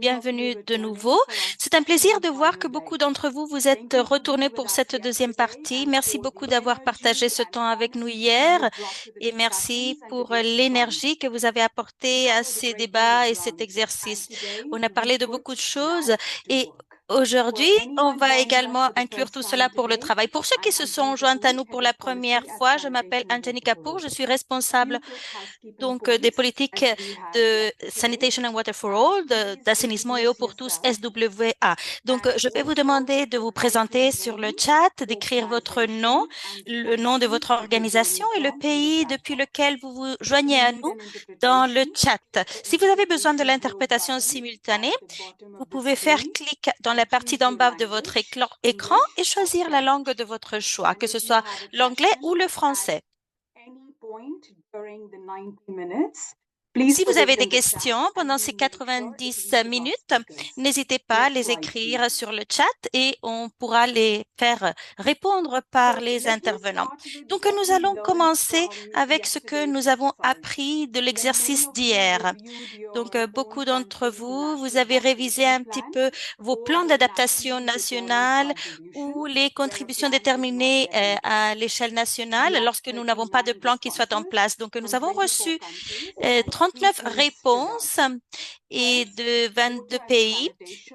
bienvenue de nouveau. C'est un plaisir de voir que beaucoup d'entre vous vous êtes retournés pour cette deuxième partie. Merci beaucoup d'avoir partagé ce temps avec nous hier et merci pour l'énergie que vous avez apportée à ces débats et cet exercice. On a parlé de beaucoup de choses et aujourd'hui, on va également inclure tout cela pour le travail. Pour ceux qui se sont joints à nous pour la première fois, je m'appelle Anthony Kapoor, je suis responsable des politiques de Sanitation and Water for All, d'assainissement et eau pour tous, SWA. Je vais vous demander de vous présenter sur le chat, d'écrire votre nom, le nom de votre organisation et le pays depuis lequel vous vous joignez à nous dans le chat. Si vous avez besoin de l'interprétation simultanée, vous pouvez faire clic dans la partie d'en bas de votre écran et choisir la langue de votre choix, que ce soit l'anglais ou le français. Si vous avez des questions pendant ces 90 minutes, n'hésitez pas à les écrire sur le chat et on pourra les faire répondre par les intervenants. Nous allons commencer avec ce que nous avons appris de l'exercice d'hier. Beaucoup d'entre vous, vous avez révisé un petit peu vos plans d'adaptation nationale ou les contributions déterminées à l'échelle nationale lorsque nous n'avons pas de plan qui soit en place. Nous avons reçu 39 réponses et de 22 pays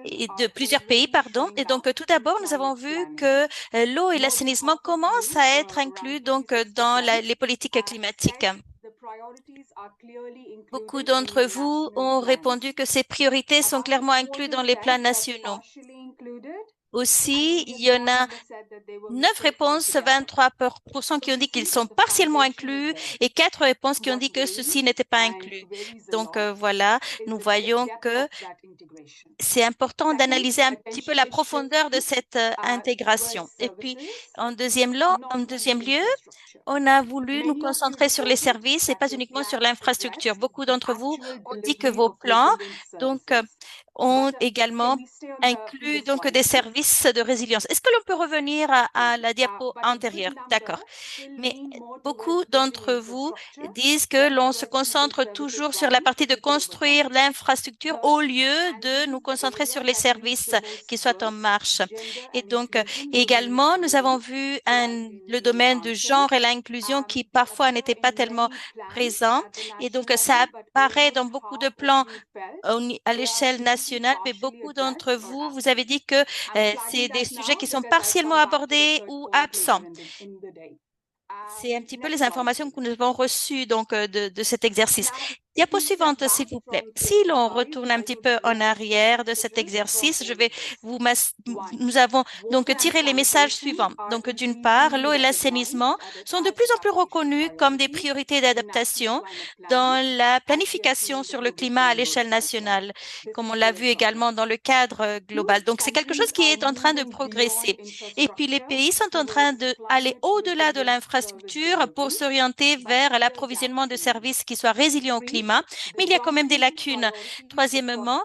et de plusieurs pays, pardon. Tout d'abord, nous avons vu que l'eau et l'assainissement commencent à être inclus dans les politiques climatiques. Beaucoup d'entre vous ont répondu que ces priorités sont clairement incluses dans les plans nationaux. Aussi, il y en a 9 réponses, 23% qui ont dit qu'ils sont partiellement inclus et 4 réponses qui ont dit que ceci n'était pas inclus. Voilà, nous voyons que c'est important d'analyser un petit peu la profondeur de cette intégration. Et puis, en deuxième lieu, on a voulu nous concentrer sur les services et pas uniquement sur l'infrastructure. Beaucoup d'entre vous ont dit que vos plans, ont également inclus des services de résilience. Est-ce que l'on peut revenir à la diapo antérieure? D'accord. Mais beaucoup d'entre vous disent que l'on se concentre toujours sur la partie de construire l'infrastructure au lieu de nous concentrer sur les services qui soient en marche. Et également, nous avons vu le domaine du genre et l'inclusion qui parfois n'était pas tellement présent. Et ça apparaît dans beaucoup de plans à l'échelle nationale, mais beaucoup d'entre vous, vous avez dit que c'est des sujets qui sont partiellement abordés ou absents. C'est un petit peu les informations que nous avons reçues de cet exercice. Diapo suivante, s'il vous plaît. Si l'on retourne un petit peu en arrière de cet exercice, nous avons tiré les messages suivants. D'une part, l'eau et l'assainissement sont de plus en plus reconnus comme des priorités d'adaptation dans la planification sur le climat à l'échelle nationale, comme on l'a vu également dans le cadre global. C'est quelque chose qui est en train de progresser. Et puis, les pays sont en train d'aller au-delà de l'infrastructure pour s'orienter vers l'approvisionnement de services qui soient résilients au climat. Mais il y a quand même des lacunes. Troisièmement,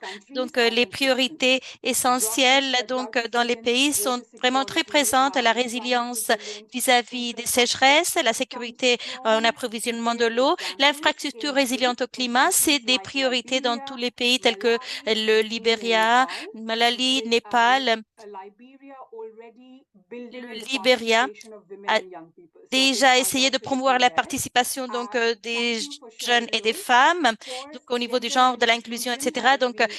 les priorités essentielles dans les pays sont vraiment très présentes, la résilience vis-à-vis des sécheresses, la sécurité en approvisionnement de l'eau, l'infrastructure résiliente au climat, c'est des priorités dans tous les pays tels que le Libéria, Malawi, Népal. Le Libéria a déjà essayé de promouvoir la participation des jeunes et des femmes au niveau du genre, de l'inclusion, etc.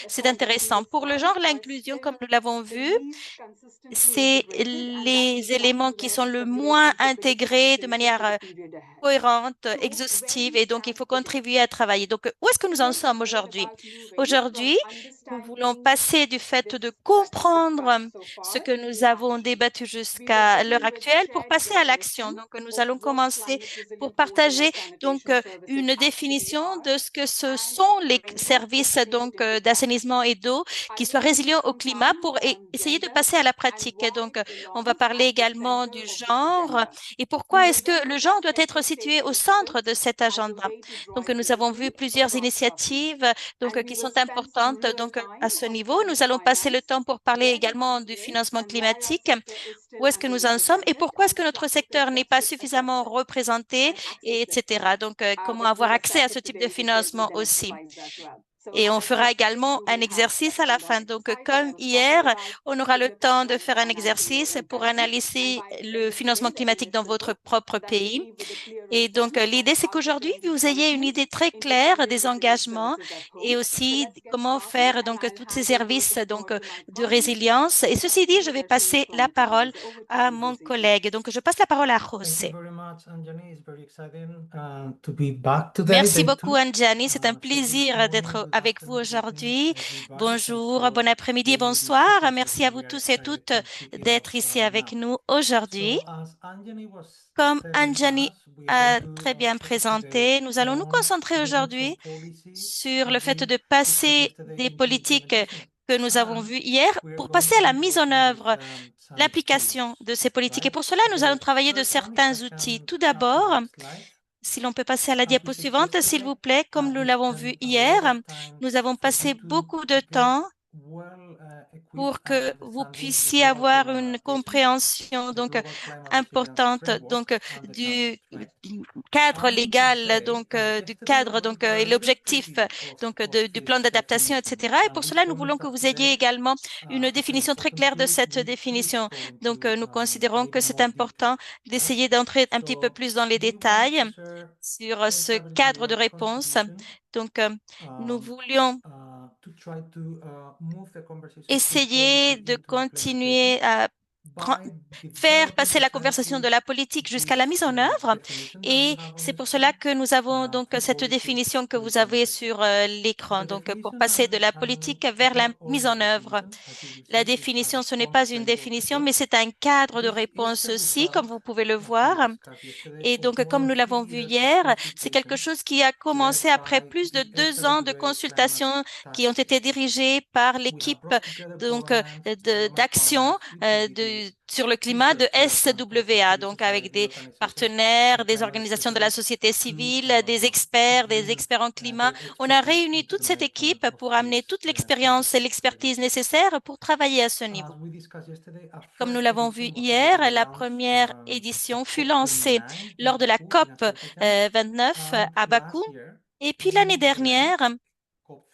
C'est intéressant. Pour le genre, l'inclusion, comme nous l'avons vu, c'est les éléments qui sont le moins intégrés de manière cohérente, exhaustive, et il faut contribuer à travailler. Où est-ce que nous en sommes aujourd'hui? Aujourd'hui, nous voulons passer du fait de comprendre ce que nous avons débattu jusqu'à l'heure actuelle pour passer à l'action. Nous allons commencer pour partager une définition de ce que ce sont les services d'assainissement et d'eau qui soient résilients au climat pour essayer de passer à la pratique. On va parler également du genre et pourquoi est-ce que le genre doit être situé au centre de cet agenda. Nous avons vu plusieurs initiatives qui sont importantes à ce niveau. Nous allons passer le temps pour parler également du financement climatique. Où est-ce que nous en sommes et pourquoi est-ce que notre secteur n'est pas suffisamment représenté, etc. Comment avoir accès à ce type de financement aussi. Et on fera également un exercice à la fin. Donc, comme hier, on aura le temps de faire un exercice pour analyser le financement climatique dans votre propre pays. Et donc, l'idée, c'est qu'aujourd'hui, vous ayez une idée très claire des engagements et aussi comment faire donc tous ces services donc de résilience. Et ceci dit, je vais passer la parole à mon collègue. Donc, je passe la parole à Thank you José. very much, Anjani. It's very exciting to be back today, Merci day beaucoup, two. Anjani. C'est un So good plaisir morning, d'être good avec vous afternoon, good evening, aujourd'hui. everybody. Thanks Bonjour, for bon après-midi et joining this bonsoir. second Merci à session. vous We are tous et excited toutes to kick it d'être off ici avec now. nous aujourd'hui. So, as Anjani was Comme telling Anjani us, we are going a to très bien focus today présenté, nous allons nous on concentrer moving from aujourd'hui policy sur le that fait we de discussed passer yesterday des into politiques implementation. que nous avons And vues hier we are pour going passer to à la be mise en working with œuvre, some l'application tools, de ces politiques. Et right? pour cela, nous allons The travailler de first one, if certains I outils. can Tout have the d'abord, next slide. si l'on peut passer à la As we diapo said suivante, s'il yesterday, vous plaît, comme nous we l'avons vu spent a hier, lot of time nous avons for passé you beaucoup de to get temps well equipped pour and que vous understanding the puissiez global avoir climate une adaptation, compréhension the donc global climate resilience importante framework, donc and the du challenges, right? cadre And légal today, donc du yesterday we cadre donc got a et little l'objectif preview donc of du plan this d'adaptation, definition, etc. Et and pour we cela, nous voulons promised que that vous ayez today, également une after the définition très second claire de tool, cette we would définition. go Donc, into nous a considérons que little c'est more important detail, right? d'essayer d'entrer un petit peu So plus dans les we want détails to share sur ce cadre de everyone réponse. contribution Donc, nous um, voulions to try to move the conversation from essayer policy de into implementation continuer à pren- by faire developing passer la conversation de precisely la politique jusqu'à la mise this en œuvre. definition that you Et have on c'est the pour cela screen que nous avons donc from cette policy définition que to vous avez implementation. sur l'écran. The Donc, pour definition, passer de la and politique vers it's la not mise only a en œuvre. definition, as you will La see, it has a définition, ce n'est strong pas une framework as définition, well. mais c'est un cadre de This is réponse the aussi, comme result, vous pouvez le as we voir. discussed yesterday, Et of donc, more comme than nous three l'avons vu years of hier, c'est quelque consultation chose qui a commencé led après by plus de the 2 ans de SWA Climate consultation qui ont Task été Force. dirigées par We have l'équipe brought together donc governments, government d'action partners, utilities, sur le climat de researchers, and from SWA, civil donc avec society des organizations partenaires, and des climate organisations de la specialists société civile, des bring experts en climat. their On a expertise réuni into toute the cette making équipe of pour amener this toute l'expérience et strategic l'expertise revision. nécessaires pour travailler à ce niveau. As we discussed yesterday, a Comme nous first l'avons vu edition was already hier, la launched première at édition fut lancée COP29 in lors de la Baku, in COP Azerbaijan, 29 and à Bakou. last year Et puis l'année in Belém, dernière,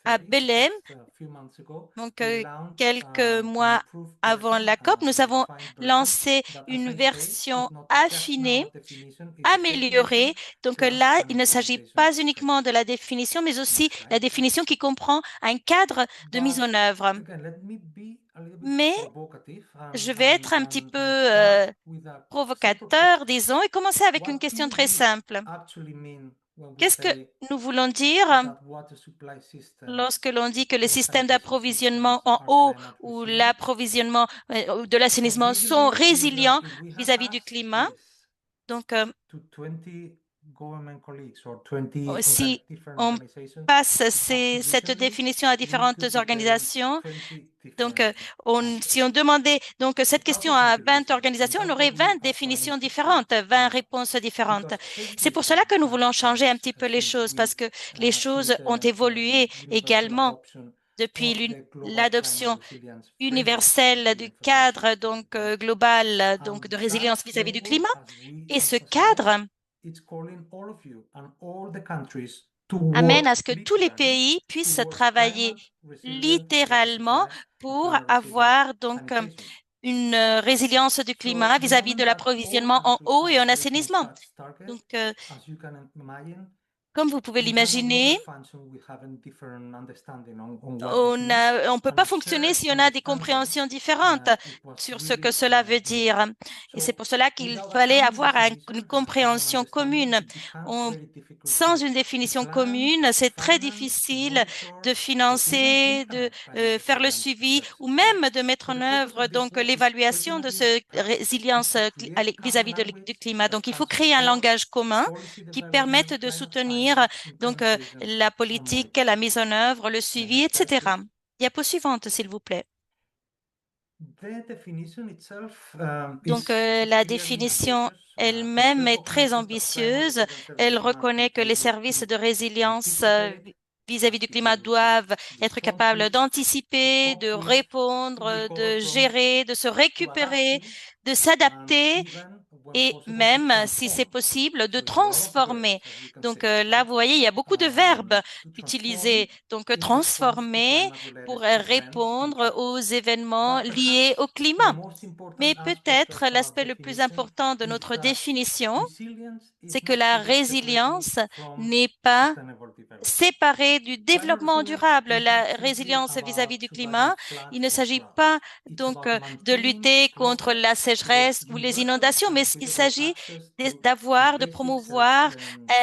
à COP30, Belém, just a few months ago, donc we launched quelques an mois improved avant version, la COP, nous a avons refined version lancé that, as une I said, version is not just now affinée, a definition, it's a améliorée. definition Donc plus là, an il ne s'agit implementation pas uniquement de framework. la définition, mais aussi Next la slide. définition qui comprend un cadre de mise But en œuvre. again, let me be a little bit Mais provocative je vais être un petit peu and start with a simple provocateur, question. disons, et commencer avec une What do question très we simple. actually mean when we Qu'est-ce que say nous voulons dire that water supply lorsque systems l'on dit que les or systèmes sanitation d'approvisionnement systems en are eau climate ou resilient? l'approvisionnement de So l'assainissement sont basically, résilients if we had vis-à-vis du asked climat? this Donc, to 20 government colleagues or 20 si different on organizations passe up to cette recently, définition à we différentes could be getting organisations, 20 donc different si on answers. demandait donc cette question Without à 20 contributions, organisations, on without aurait what we 20 are planning définitions to différentes, change 20 now. réponses différentes. Because C'est pour cela everything que nous voulons has changer un changed, petit peu les choses, parce que les since choses ont the évolué universal également adoption depuis of the Global Climate l'adoption Resilience Framework that universelle we du emphasized cadre yesterday, donc right? global donc And de that résilience vis-à-vis du climat. framework, as we Et ce emphasize, cadre it's calling all of you and all the countries to amène work à ce que tous les literally pays puissent towards travailler climate resilient water littéralement supply and pour climate resilient avoir donc sanitation. une résilience du So climat the vis-à-vis de moment that all l'approvisionnement en countries eau et have en written assainissement. such target, Donc, as you can imagine, comme vous pouvez we can no longer l'imaginer, function with having different understanding on what this means, on peut and pas a fonctionner shared si on a des understanding. compréhensions différentes It was sur ce que really cela veut needed. dire. Et c'est So pour cela qu'il without a fallait common avoir une definition and a common compréhension understanding, commune. it becomes On- very difficult Sans une to définition plan, commune, to c'est très finance, to difficile monitor, de or even financer, de implement climate faire le resilience suivi ou strategies, right? même de mettre So en the purpose œuvre of this donc work is l'évaluation de ultimately, ce right, is résilience to create common vis-à-vis du language climat. that Donc, il can faut créer un support langage commun policy qui permette development, de climate soutenir finance in donc countries la and politique, la monitors. mise en œuvre, le The suivi, next slide, etc. please. Diapo suivante, s'il vous plaît. The definition itself Donc, is la clearly définition ambitious. It elle-même est très recognizes that climate ambitieuse. resilience Elle services must be reconnaît que les able services to de résilience anticipate, vis-à-vis du climat able to doivent être capables respond to d'anticiper, de cope with, to répondre, recover de from, gérer, de se to récupérer, adapt to, de and s'adapter even et possible to même, si c'est transform. possible, de So it's a lot of transformer. verbs, as you can Donc see, là, right? vous voyez, il y a beaucoup de verbes To transform utilisés. Donc in response to transformer pour climate-related events and répondre trends. aux événements But liés au perhaps the climat. most important Mais aspect peut-être of our l'aspect le plus definition important de is notre that définition, resilience c'est is que not la to be separated résilience from n'est pas sustainable development. séparée du Climate développement resilience durable. is not La simply résilience vis-à-vis about du climat, surviving il floods ne or s'agit droughts. pas It's donc about de maintaining lutter contre la progress towards sécheresse ou les universal inondations, and mais il equitable s'agit access to d'avoir, de basic promouvoir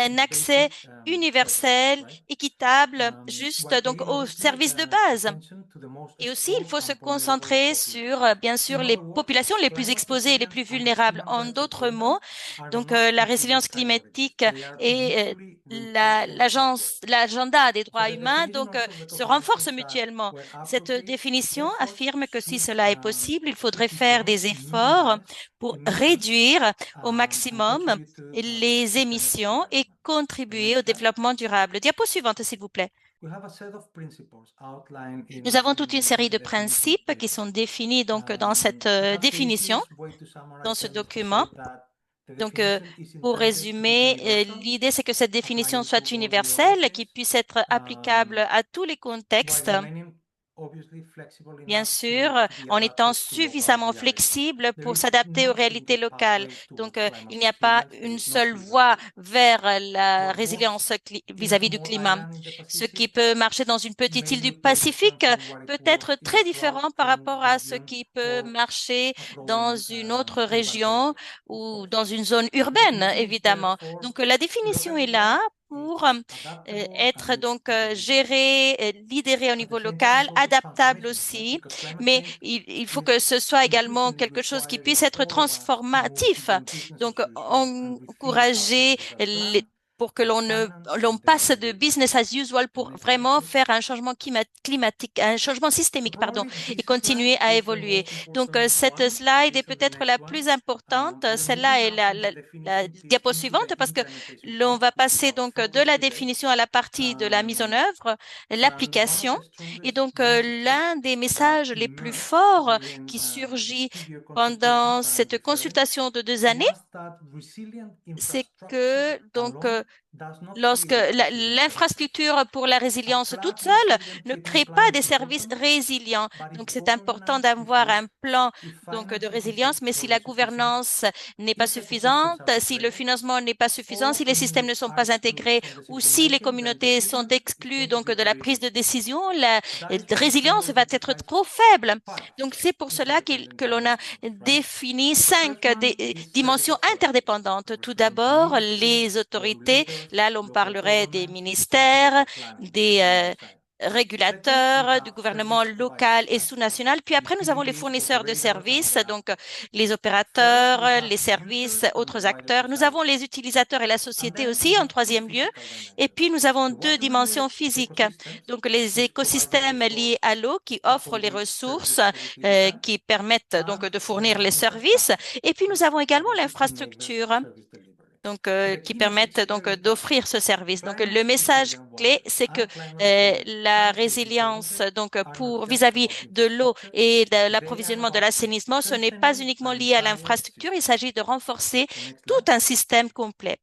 un accès basic services, universel, right? équitable, juste While donc paying aux obviously services de base. attention to the most Et aussi, il exposed faut se and vulnerable concentrer sur, populations. bien sûr, In les other words, populations les plus climate exposées et les resilience plus and the vulnérables. human En rights d'autres mots, agenda are donc not la competing résilience priorities. climatique They are et mutually reinforcing objectives. l'agenda des So droits the humains definition donc also se renforcent recognizes that mutuellement. where Cette appropriate, définition efforts affirme que si cela est possible, il faudrait should be faire done des to efforts minimize pour emissions réduire au and maximum contribute to les sustainable émissions et development. The contribuer next au slide. développement durable. Diapo suivante, s'il vous plaît. We have a set of principles outlined Nous avons toute une in série the de definition principes qui paper. sont définis donc dans cette Perhaps the définition, easiest way to dans summarize ce them is to document. say that the Donc, definition is pour intended to be résumer, universal, l'idée, c'est que cette définition applying to soit all the universelle, qui origins, puisse être applicable um, à tous les while contextes, remaining obviously flexible bien enough sûr, to be en étant adapted to local suffisamment realities. flexible There pour is s'adapter aux no réalités single locales. pathway Donc, towards climate il n'y a pas resilience. There une is no seule silver voie bullet. vers la What résilience works in a vis-à-vis du small climat. island in the Ce qui Pacific peut marcher dans une petite île may du look very different Pacifique from what it peut être works in a très différent par drought-prone rapport à ce region qui peut or marcher a dans growing une autre urban région area, of ou course. dans une zone The urbaine, definition is évidemment. therefore Donc, la définition est locally là led, pour it's adaptable, être and it's donc data-driven. géré, lidéré au At the niveau same time, local, it's also adaptable transformational, right? aussi, Because climate mais change il faut que is ce soit également increasingly quelque chose qui requiring puisse être all of us to move transformatif. beyond business Donc, as usual and rethink our encourager services plan, pour que our l'on ne, finance, l'on and passe de delivery business models. as usual The pour next slide, vraiment please. faire un changement climatique, un changement So systémique, pardon, probably et this slide continuer à is the évoluer. most Donc, important cette one, at slide est least on the peut-être next la one. plus importante. We're Celle-là moving est now from the la definition piece diapo into the suivante parce que implementation l'on part, va which is passer our donc de focus la today. définition à la partie de la mise en Um, œuvre, and one of l'application. the Et strongest donc, messages l'un des that messages les plus emerged forts during qui this surgit two-year consultation pendant that I'm cette referring consultation de 2 années, was that resilient c'est infrastructure que donc alone does not lorsque create resilient services. l'infrastructure pour la A résilience toute flat, seule resilient ne treatment crée pas plan des is services important, résilients. but if Donc, c'est important governance is d'avoir un weak, plan if donc de financing is résilience, mais si la insufficient, gouvernance n'est pas if ecosystems suffisante, are si le degraded, financement n'est pas suffisant, or si les systèmes ne sont are pas excluded intégrés from ou decision si les making, then communautés sont resilience is exclues going to donc be de la very prise de limited. décision, la That is the résilience framework va that être defines trop faible. 5 Donc, c'est pour cela interdependent que l'on a dimensions, right? défini The first one is service dimensions authorities, interdépendantes. Tout referring to d'abord, ministries, les autorités. regulators, Là, l'on local parlerait des governments, residential ministères, planning, des and design. Second, we régulateurs, du have gouvernement service local providers, et right? sous-national. Puis après, nous avons les Utilities, fournisseurs de operators, and services, other donc actors. les Third, we opérateurs, have les services, users and the autres wider acteurs. Nous avons society. les utilisateurs et la And société then we aussi, en have two troisième lieu. physical Et dimensions. puis, nous avons The deux water dimensions related physiques. ecosystems, Donc, les which provide the écosystèmes liés à resource l'eau qui offrent upon les which ressources, service obviously depend, qui permettent donc and de the fournir les network services. effect, Et puis, nous which avons également obviously enables l'infrastructure service delivery. donc So the qui key message permettent donc here is that d'offrir ce service. Donc climate le message resilient clé, water c'est que and climate resilient la sanitation résilience services donc are not pour just vis-à-vis about de l'eau infrastructure, et de they are l'approvisionnement de about l'assainissement, ce n'est pas strengthening uniquement an lié à entire l'infrastructure, il system. s'agit de renforcer The next tout slide. un système complet.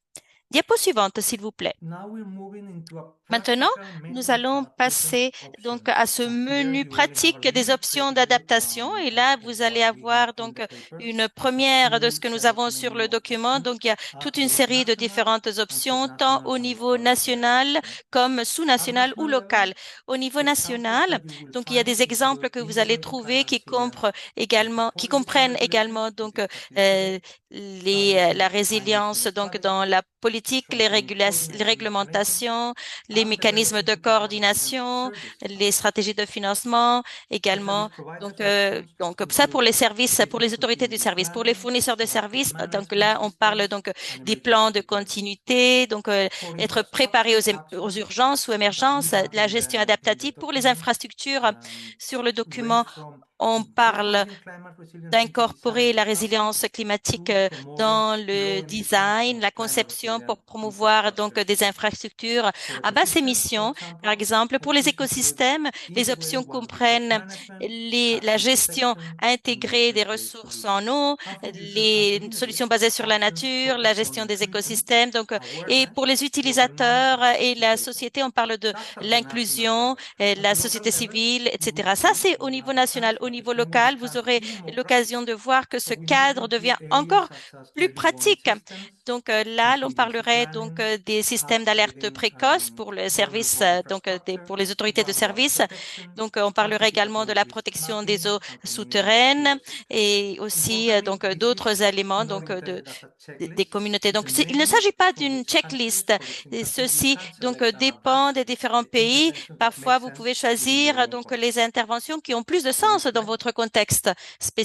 Diapo suivante, s'il vous plaît. Now we're moving into a Maintenant, practical nous menu of allons adaptation passer donc options. à ce And here menu you only have a pratique des limited options preview d'adaptation. Et of là, vous allez what we have avoir in donc the paper. une It's a première de ce full que nous set avons sur menu le of document. options Donc, il y a at toute une both série de national différentes and options, tant subnational au and niveau local levels. national Right? comme At sous-national ou national level, local. Au niveau examples national, that you will donc il y a find des exemples include que vous allez integrated trouver climate resilience into qui policies and comprennent également regulations we donc discussed yesterday, la establishing climate résilience change donc dans strategies, la politique, strengthening les coordination mechanisms, réglementations, les and mécanismes developing de climate resilient coordination, service les plans. stratégies de financement The service également. providers options Donc ça pour include les services, pour les basic autorités du continuity service, pour les planning, fournisseurs de adaptive services. Donc management là, on parle systems, donc and des emergency plans de preparedness. continuité, donc For être préparé infrastructure, aux actions urgences ou that we émergences, have la gestion in the adaptative pour les document infrastructures sur le document. range from on parle Providing climate resilience into d'incorporer design la not résilience climatique to promoting dans le low emissions design, or la climate conception resilient pour promouvoir donc infrastructure. des infrastructures For à basse ecosystems, for émission. Par example, exemple, pour les options include écosystèmes, les options integrated water resource comprennent management, la coastal gestion protection, and intégrée des nature-based ressources en solutions. eau, And for users and les solutions communities, basées sur la actions nature, la focused on gestion des inclusion, écosystèmes. Donc, et pour awareness, les local knowledge, utilisateurs and et la participation. société, on parle de That's at the national l'inclusion, level. At la the local société level, civile, we would etc. Ça, see, c'est or au we niveau understand national. Au that niveau it's maybe local, vous become aurez even more l'occasion practical. de voir que ce So we might cadre devient include areas encore such as plus early warning pratique. systems, Donc là, l'on contingency parlerait donc planning, des systèmes hubs d'alerte within précoce pour le service, vulnerable pour infrastructure, les autorités de groundwater service. protection, Donc on parlerait également de la participatory risk protection des mapping, eaux and community souterraines stewardship. et aussi Importantly, this d'autres is éléments not intended as a des checklist. communautés. It's Donc a il ne menu s'agit pas from d'une which countries, checklist. producing Et countries, you ceci can donc select and dépend adapt des différents pays. interventions that make Parfois, vous pouvez sense within your choisir own donc les context. interventions qui ont plus de So sens next dans slide. votre contexte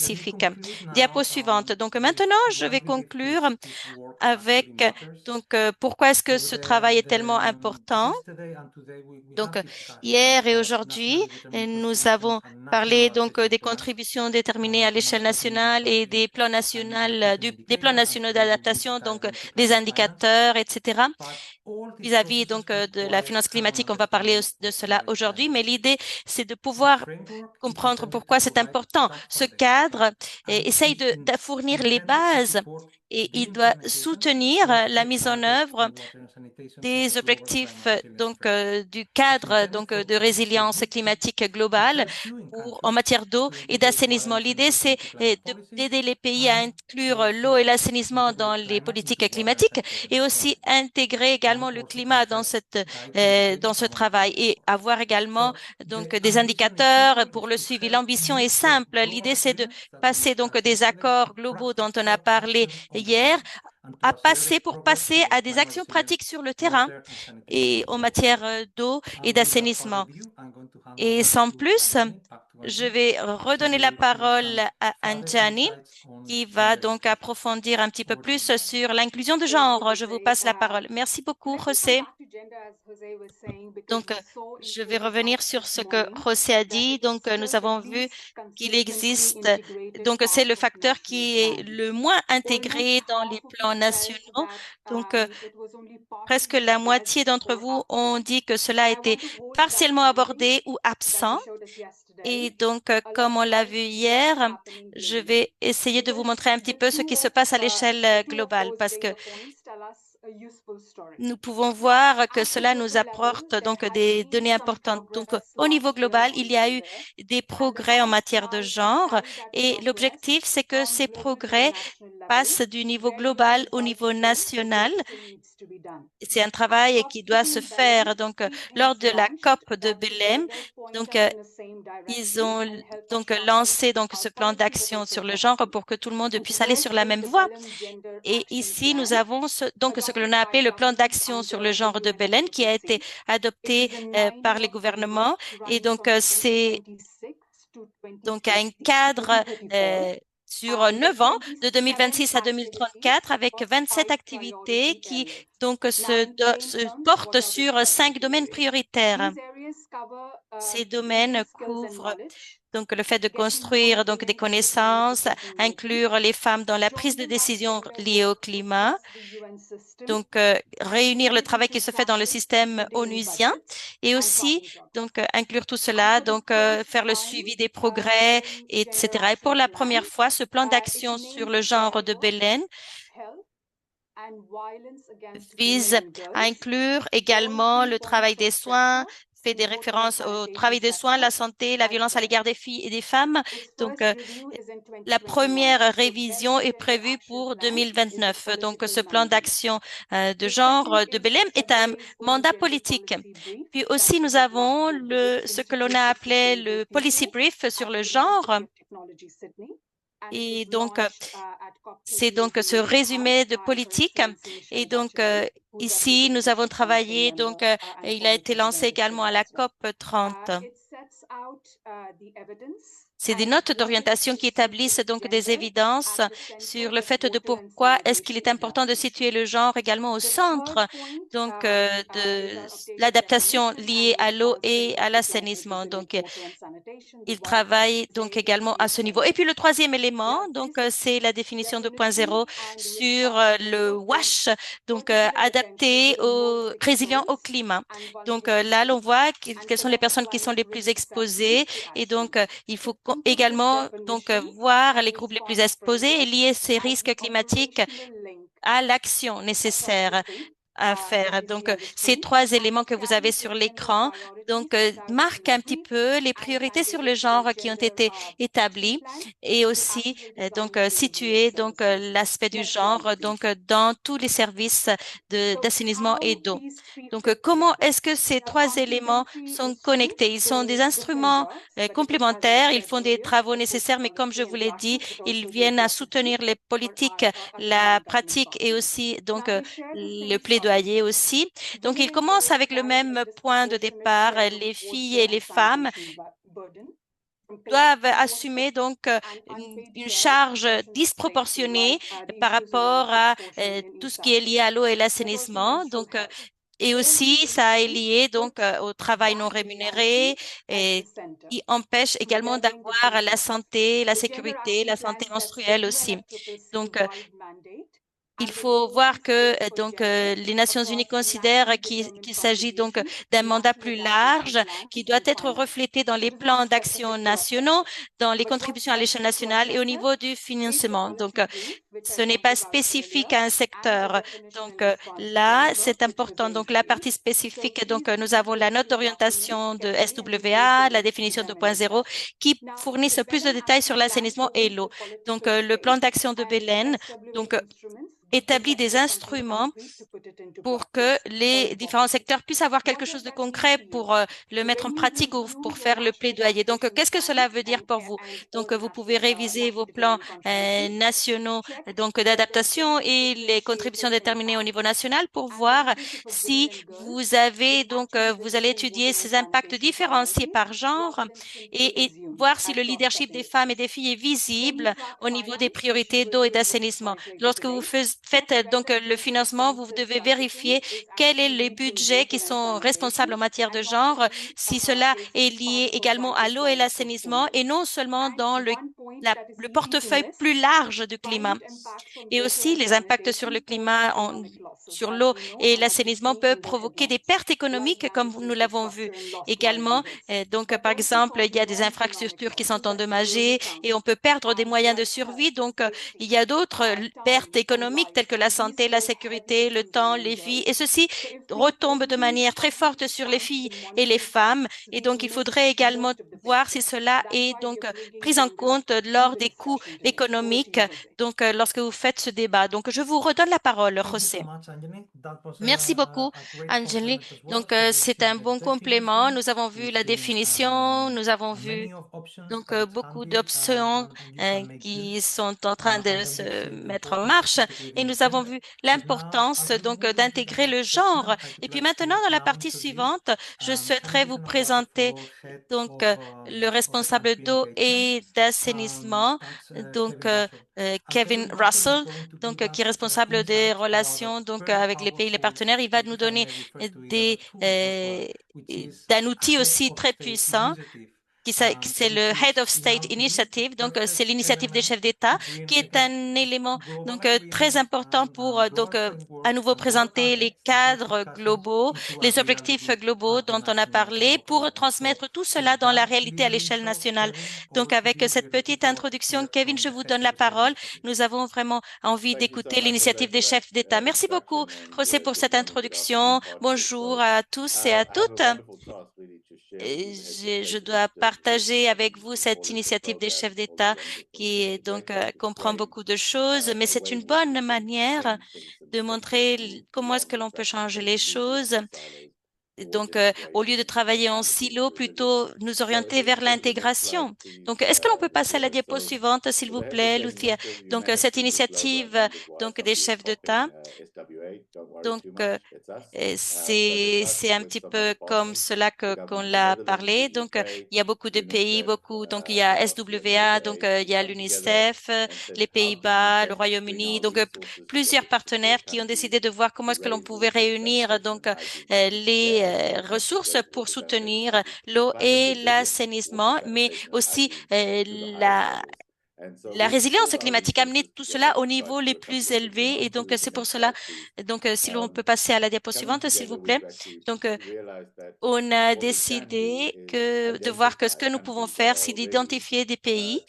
Let me spécifique. conclude Diapo now suivante. Donc with maintenant, je why vais we believe conclure this work actually avec matters. pourquoi est-ce que So ce travail est tellement important. yesterday and today we Donc, have discussed hier et aujourd'hui, nationally determined nous contributions avons and parlé national donc adaptation des plans contributions déterminées à to l'échelle marketing the nationale et strategy des plans and nationaux, implementation des plans indicators. And nationaux today we will d'adaptation, dive donc into des climate finance. indicateurs, etc. But all these Vis-à-vis processes donc de la require finance common climatique, on va parler understanding de of cela Paris aujourd'hui, climate mais l'idée, change. c'est de The pouvoir framework is comprendre intended to pourquoi c'est provide important. that Ce foundation cadre and essaye is de fournir les intended to bases support et the il doit implementation soutenir of la the mise en targets œuvre on water and sanitation in the des global objectifs climate resilience framework. du It's cadre intended for de each résilience jurisdiction climatique to globale help you in en country matière d'eau to et integrate water d'assainissement. and L'idée, sanitation c'est into climate policies d'aider les pays à and inclure l'eau also et l'assainissement dans integrate les climate into politiques water and climatiques sanitation et aussi policies intégrer and également le also climat dans provide guide dans indicators ce and travail monitoring et reports. avoir également So donc the des ambition is indicateurs simple, pour is le to suivi. help L'ambition est move from simple. global L'idée, c'est de agreements that we passer donc discussed des yesterday accords to globaux dont on a practical parlé action on the hier ground and to à passer accelerate pour progress passer towards à des climate actions resilient pratiques sur le terrain water and sanitation et en matière infrastructure. d'eau et And with that d'assainissement. overview, I'm going to hand Et over sans to plus, Anjani, back to je Anjani. vais She redonner la will share parole some à further Anjani, insights on qui va gender donc inclusion. approfondir un petit peu Over to you, plus Anjani. sur l'inclusion de Thank you, genre. Je vous Jose. passe la parole. Merci beaucoup, Let me come José. back to gender, as Jose was saying, because Donc, we saw, je vais including revenir out sur this ce que morning, José a that dit. it's Donc, nous still the avons vu least qu'il consistently existe, integrated donc c'est part le of facteur national qui est plans. le moins Almost intégré dans les half of plans you felt nationaux. that Donc, it was only presque partially la moitié addressed d'entre or vous ont absent. dit que cela a And I été want to hold that partiellement finding abordé ou that you absent. showed us yesterday Et donc, comme on l'a vu alongside what's hier, happening je globally. vais essayer de vous Because montrer un petit peu ce qui se passe à l'échelle two of globale, those parce que data points tell us a useful story. nous pouvons voir que At the cela nous global level, apporte there donc has des been données some importantes. Donc, progress au niveau last year global, on il y a eu gender, des and the progrès en task matière de now is to genre carry that et progress l'objectif, c'est que from ces global to the progrès national level, passent du niveau where you will global be au heard niveau say that national. work still needs to be done. C'est un At travail qui doit se COP15 faire. Donc, three lors things de la launched COP de that Belém, together point donc, us in the same ils direction ont and help us donc sharpen lancé donc our ce plan policy, but d'action also sur le genre policy. pour que tout le monde And puisse aller sur first la is même the voie. Belém Gender Et Action ici, nous Plan, avons donc ce que l'on a adopted by appelé le plan governments d'action sur le under the genre de UN Belém, qui a été SDGs. It adopté is a par les 9-year gouvernements. framework Et running donc, from c'est 2026 to donc un 2030, cadre 2034. sur And the 9 ans, de 27 2026 à activities 2034, avec across 27 5 activités priority qui areas. donc Now, in plain se terms, portent what are those sur 5 priority domaines areas? prioritaires. These areas cover Ces people domaines skills and couvrent knowledge, donc le fait de getting more construire donc des women into climate connaissances, decision making, inclure les femmes dans la prise de joining up décision gender liée au work climat, across the UN system, donc réunir le travail qui politically se fait dans le crafted, système including in onusien budgets et and aussi carbon geography. donc inclure tout And cela, for the donc first faire le time, suivi des progrès, Belen's Gender etc. Et pour Action la Plan, première fois, ce plan its d'action sur main le genre de driver, Belén health and violence against women vise and à girls, inclure all également key le travail points des of soins, pressure fait des in water and références au sanitation travail des soins, sector la santé, la right violence à there. l'égard des filles et des femmes. Its Donc, first review is in la 2021. première So révision Belen's est Gender prévue Action pour Plan is the 2029. Donc, political ce plan mandate. d'action de The genre second de is Belém est un February's own mandat gender politique. policy brief Puis that aussi, we nous developed avons with the Wicks ce que l'on Institute a for appelé Sustainable le policy Future brief sur at le genre. University of Technology, Sydney. And it Et was donc, launched at c'est COP28 donc in ce Qatar résumé de by Her politique. Excellency Et Michelle donc, Bachelet, who is a ici, Global nous avons Leadership Council travaillé, member donc, and a il a former été lancé president of également à la CIRASA. COP 30. It sets C'est des notes d'orientation qui établissent donc des évidences sur le fait de pourquoi est-ce qu'il est important de situer le genre également au centre donc de l'adaptation liée à l'eau et à l'assainissement. Donc, il travaille donc également à ce niveau. Et puis le troisième élément, donc c'est la définition 2.0 sur le WASH, donc adapté au résilient au climat. Donc là, l'on voit quelles sont les personnes qui sont les plus exposées et donc il faut également donc voir les groupes les plus exposés et lier ces risques climatiques à l'action nécessaire à faire. Donc, ces trois éléments que vous avez sur l'écran, donc, marquent un petit peu les priorités sur le genre qui ont été établies et aussi, donc, situer donc l'aspect du genre donc dans tous les services d'assainissement et d'eau. Donc, comment est-ce que ces trois éléments sont connectés? Ils sont des instruments complémentaires, ils font des travaux nécessaires, mais comme je vous l'ai dit, ils viennent à soutenir les politiques, la pratique et aussi donc le plaidoyer aussi. Donc, il commence avec le même point de départ. Les filles et les femmes doivent assumer donc une charge disproportionnée par rapport à tout ce qui est lié à l'eau et l'assainissement. Donc, et aussi, ça est lié donc au travail non rémunéré et qui empêche également d'avoir la santé, la sécurité, la santé menstruelle aussi. Donc, il faut voir que donc les Nations Unies considèrent qu'il s'agit donc d'un mandat plus large qui doit être reflété dans les plans d'action nationaux, dans les contributions à l'échelle nationale et au niveau du financement. Donc, ce n'est pas spécifique à un secteur. Donc là, c'est important. Donc la partie spécifique, donc nous avons la note d'orientation de SWA, la définition 2.0 qui fournissent plus de détails sur l'assainissement et l'eau. Donc le plan d'action de Belen, donc établit des instruments pour que les différents secteurs puissent avoir quelque chose de concret pour le mettre en pratique ou pour faire le plaidoyer. Donc, qu'est-ce que cela veut dire pour vous? Donc, vous pouvez réviser vos plans nationaux donc d'adaptation et les contributions déterminées au niveau national pour voir si vous avez donc vous allez étudier ces impacts différenciés par genre et voir si le leadership des femmes et des filles est visible au niveau des priorités d'eau et d'assainissement. Lorsque vous faites donc le financement, vous devez vérifier quels sont les budgets qui sont responsables en matière de genre, si cela est lié également à l'eau et l'assainissement et non seulement dans le portefeuille plus large du climat. Et aussi, les impacts sur le climat, sur l'eau et l'assainissement peuvent provoquer des pertes économiques, comme nous l'avons vu. Également, donc, par exemple, il y a des infrastructures qui sont endommagées et on peut perdre des moyens de survie. Donc, il y a d'autres pertes économiques telles que la santé, la sécurité, le temps, les vies. Et ceci retombe de manière très forte sur les filles et les femmes. Et donc, il faudrait également voir si cela est donc pris en compte lors des coûts économiques, donc lorsque vous faites ce débat. Donc, je vous redonne la parole, Thank you so José. much, Anjali. That was Merci beaucoup, a great Angeli. complement as well. Donc, So we've c'est seen un the bon complément. definition, Nous avons vu we've la seen définition, nous avons vu many of options donc that can beaucoup be d'options and you can make qui use. sont en train de And then we've se seen the mettre en importance of marche et integrating nous avons gender. vu But now, l'importance as we donc move into the d'intégrer le next genre. section, I Et would puis like maintenant, to dans la now partie introduce suivante, je souhaiterais vous Sanjeev présenter Waterfall, head donc le of responsable d'eau implementation. et d'assainissement, That's donc Kevin Russell. And Kevin Kevin Russell is Russell, going to donc give qui est us responsable des insights about a relations donc very avec les pays et les powerful, partenaires. Il va nous if I donner may refer to it as a des tool as well, which is d'un a outil head aussi of très state puissant initiative, c'est le which Head is, of in State our view, the Initiative. Donc, c'est perfect l'initiative des element chefs d'État to bring qui est about un élément donc global très agreement important pour and broad donc à framework nouveau and broad présenter les targets and cadres justifications globaux, into a les objectifs reality globaux at the dont on a national and parlé local pour level. So transmettre tout cela with dans la that réalité à little l'échelle intro, nationale. Kevin, Donc, over to avec you. cette We're looking petite forward to introduction, hear Kevin, from je the vous heads donne of la the state parole. initiative. Nous avons vraiment envie Thank you so d'écouter much, Jose, l'initiative for des that chefs d'État. Merci beaucoup, introduction. And José, pour good cette morning, good afternoon, introduction. parts of the Bonjour globe. à tous et à I have a toutes. wonderful task really to share with you the heads of Je state dois initiative, partager avec vous we cette call it the initiative des chefs program or the d'État wonderful. qui It's a great way to comprend frame beaucoup de choses, mais a c'est way une in which bonne we can manière change things and de take things montrer comment est-ce beyond que the l'on peut changer les fragmentation, looking choses. beyond silos towards Donc, au lieu de integration, travailler en accountability, silo, plutôt resilience. nous So orienter vers if we go to the next slide, l'intégration. Donc, please, est-ce que l'on peut passer à la Lucia. diapo suivante, s'il So vous the heads of plaît, state Lucia? initiative, you Donc, may have cette seen this logo. I initiative think it was donc des somebody was chefs d'État copying SWA Donc, c'est un petit peu comme cela qu'on l'a parlé. Donc, il y a beaucoup de pays, donc il y a SWA, donc il y a l'UNICEF, les Pays-Bas, le Royaume-Uni, donc plusieurs partenaires qui ont décidé de voir comment est-ce que l'on pouvait réunir donc les ressources pour soutenir l'eau et l'assainissement, mais aussi la résilience climatique, amener tout cela au niveau les plus élevés. Et donc, c'est pour cela, donc, si l'on peut passer à la diapo suivante, s'il vous plaît. Donc, on a décidé de voir que ce que nous pouvons faire, c'est d'identifier des pays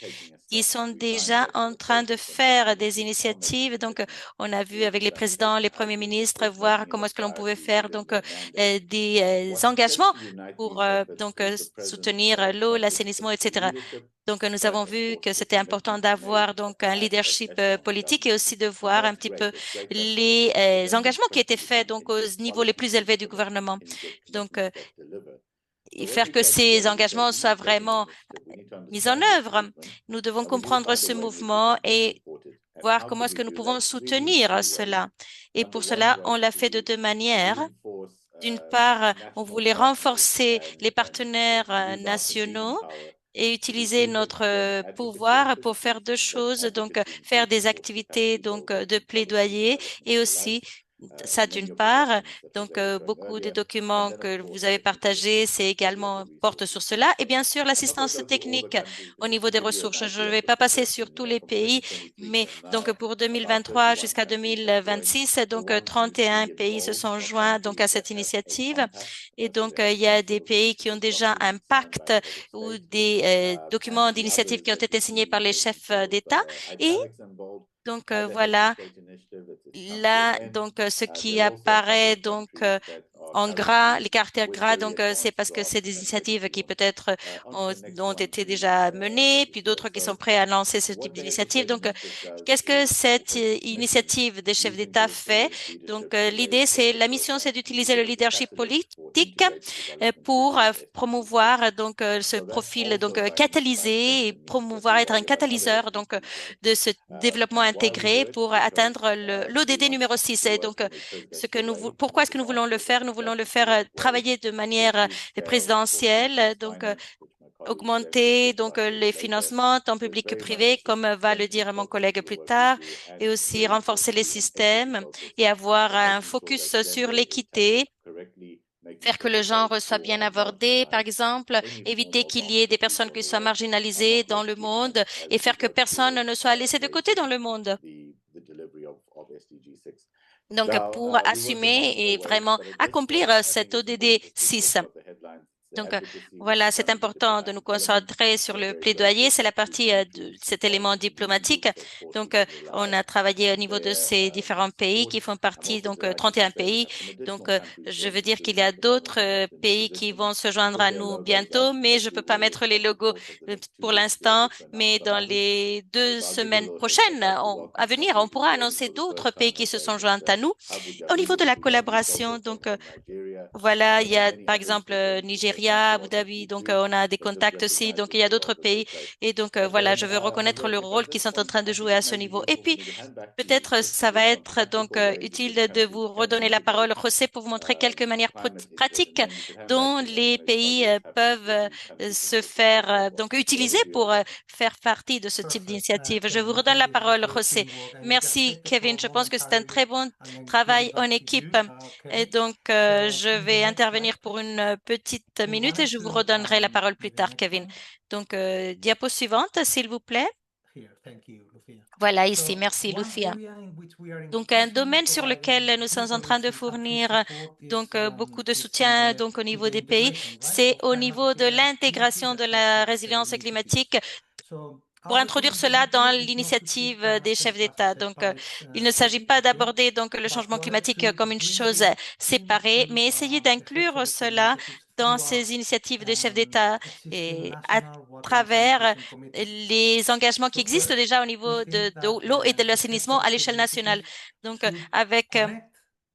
qui sont déjà en train de faire des initiatives. Donc, on a vu avec les présidents, les premiers ministres, voir comment est-ce que l'on pouvait faire donc des engagements pour donc soutenir l'eau, l'assainissement, etc. Donc, nous avons vu que c'était important d'avoir donc un leadership politique et aussi de voir un petit peu les engagements qui étaient faits donc aux niveaux les plus élevés du gouvernement. Donc, et faire que ces engagements soient vraiment mis en œuvre. Nous devons comprendre ce mouvement et voir comment est-ce que nous pouvons soutenir cela. Et pour cela, on l'a fait de deux manières. D'une part, on voulait renforcer les partenaires nationaux et utiliser notre pouvoir pour faire deux choses, donc faire des activités donc de plaidoyer et aussi ça d'une part, donc beaucoup des documents que vous avez partagés, c'est également porte sur cela, et bien sûr l'assistance technique au niveau des ressources. Je ne vais pas passer sur tous les pays, mais donc pour 2023 jusqu'à 2026, donc 31 pays se sont joints donc à cette initiative, et donc il y a des pays qui ont déjà un pacte ou des documents d'initiative qui ont été signés par les chefs d'État, et donc voilà. Là, donc, ce qui apparaît donc en gras, les caractères gras, donc c'est parce que c'est des initiatives qui peut-être ont été déjà menées, puis d'autres qui sont prêts à lancer ce type d'initiative. Donc, qu'est-ce que cette initiative des chefs d'État fait? Donc, l'idée, c'est la mission, c'est d'utiliser le leadership politique pour promouvoir donc ce profil, donc catalyser et promouvoir être un catalyseur donc de ce développement intégré pour atteindre l'ODD numéro 6. Et donc, pourquoi est-ce que nous voulons le faire? Nous voulons le faire travailler de manière présidentielle, donc augmenter donc les financements tant publics que privés, comme va le dire mon collègue plus tard, et aussi renforcer les systèmes et avoir un focus sur l'équité. Faire que le genre soit bien abordé, par exemple, éviter qu'il y ait des personnes qui soient marginalisées dans le monde et faire que personne ne soit laissé de côté dans le monde. Donc, pour assumer et vraiment accomplir cet ODD 6. Donc, voilà, c'est important de nous concentrer sur le plaidoyer. C'est la partie de cet élément diplomatique. Donc, on a travaillé au niveau de ces différents pays qui font partie, donc 31 pays. Donc, je veux dire qu'il y a d'autres pays qui vont se joindre à nous bientôt, mais je peux pas mettre les logos pour l'instant. Mais dans les 2 semaines prochaines à venir, on pourra annoncer d'autres pays qui se sont joints à nous. Au niveau de la collaboration, donc, voilà, il y a par exemple Nigeria, Abu Dhabi, donc on a des contacts aussi, donc il y a d'autres pays et donc voilà, je veux reconnaître le rôle qu'ils sont en train de jouer à ce niveau. Et puis peut-être ça va être donc utile de vous redonner la parole, José, pour vous montrer quelques manières pratiques dont les pays peuvent se faire donc utiliser pour faire partie de ce type d'initiative. Je vous redonne la parole, José. Merci, Kevin. Je pense que c'est un très bon travail en équipe. Et donc, je vais intervenir pour une petite minute et je vous redonnerai la parole plus tard, Kevin. Donc, diapo suivante, s'il vous plaît. Voilà, ici. Merci, Lucia. Donc, un domaine sur lequel nous sommes en train de fournir donc beaucoup de soutien donc au niveau des pays, c'est au niveau de l'intégration de la résilience climatique pour introduire cela dans l'initiative des chefs d'État. Donc, il ne s'agit pas d'aborder donc le changement climatique comme une chose séparée, mais essayer d'inclure cela dans ces initiatives des chefs d'État et à travers les engagements qui existent déjà au niveau de l'eau et de l'assainissement à l'échelle nationale. Donc, avec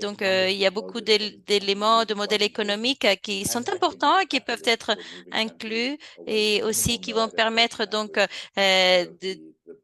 Donc, il y a beaucoup d'éléments, de modèles économiques qui sont importants et qui peuvent être inclus et aussi qui vont permettre donc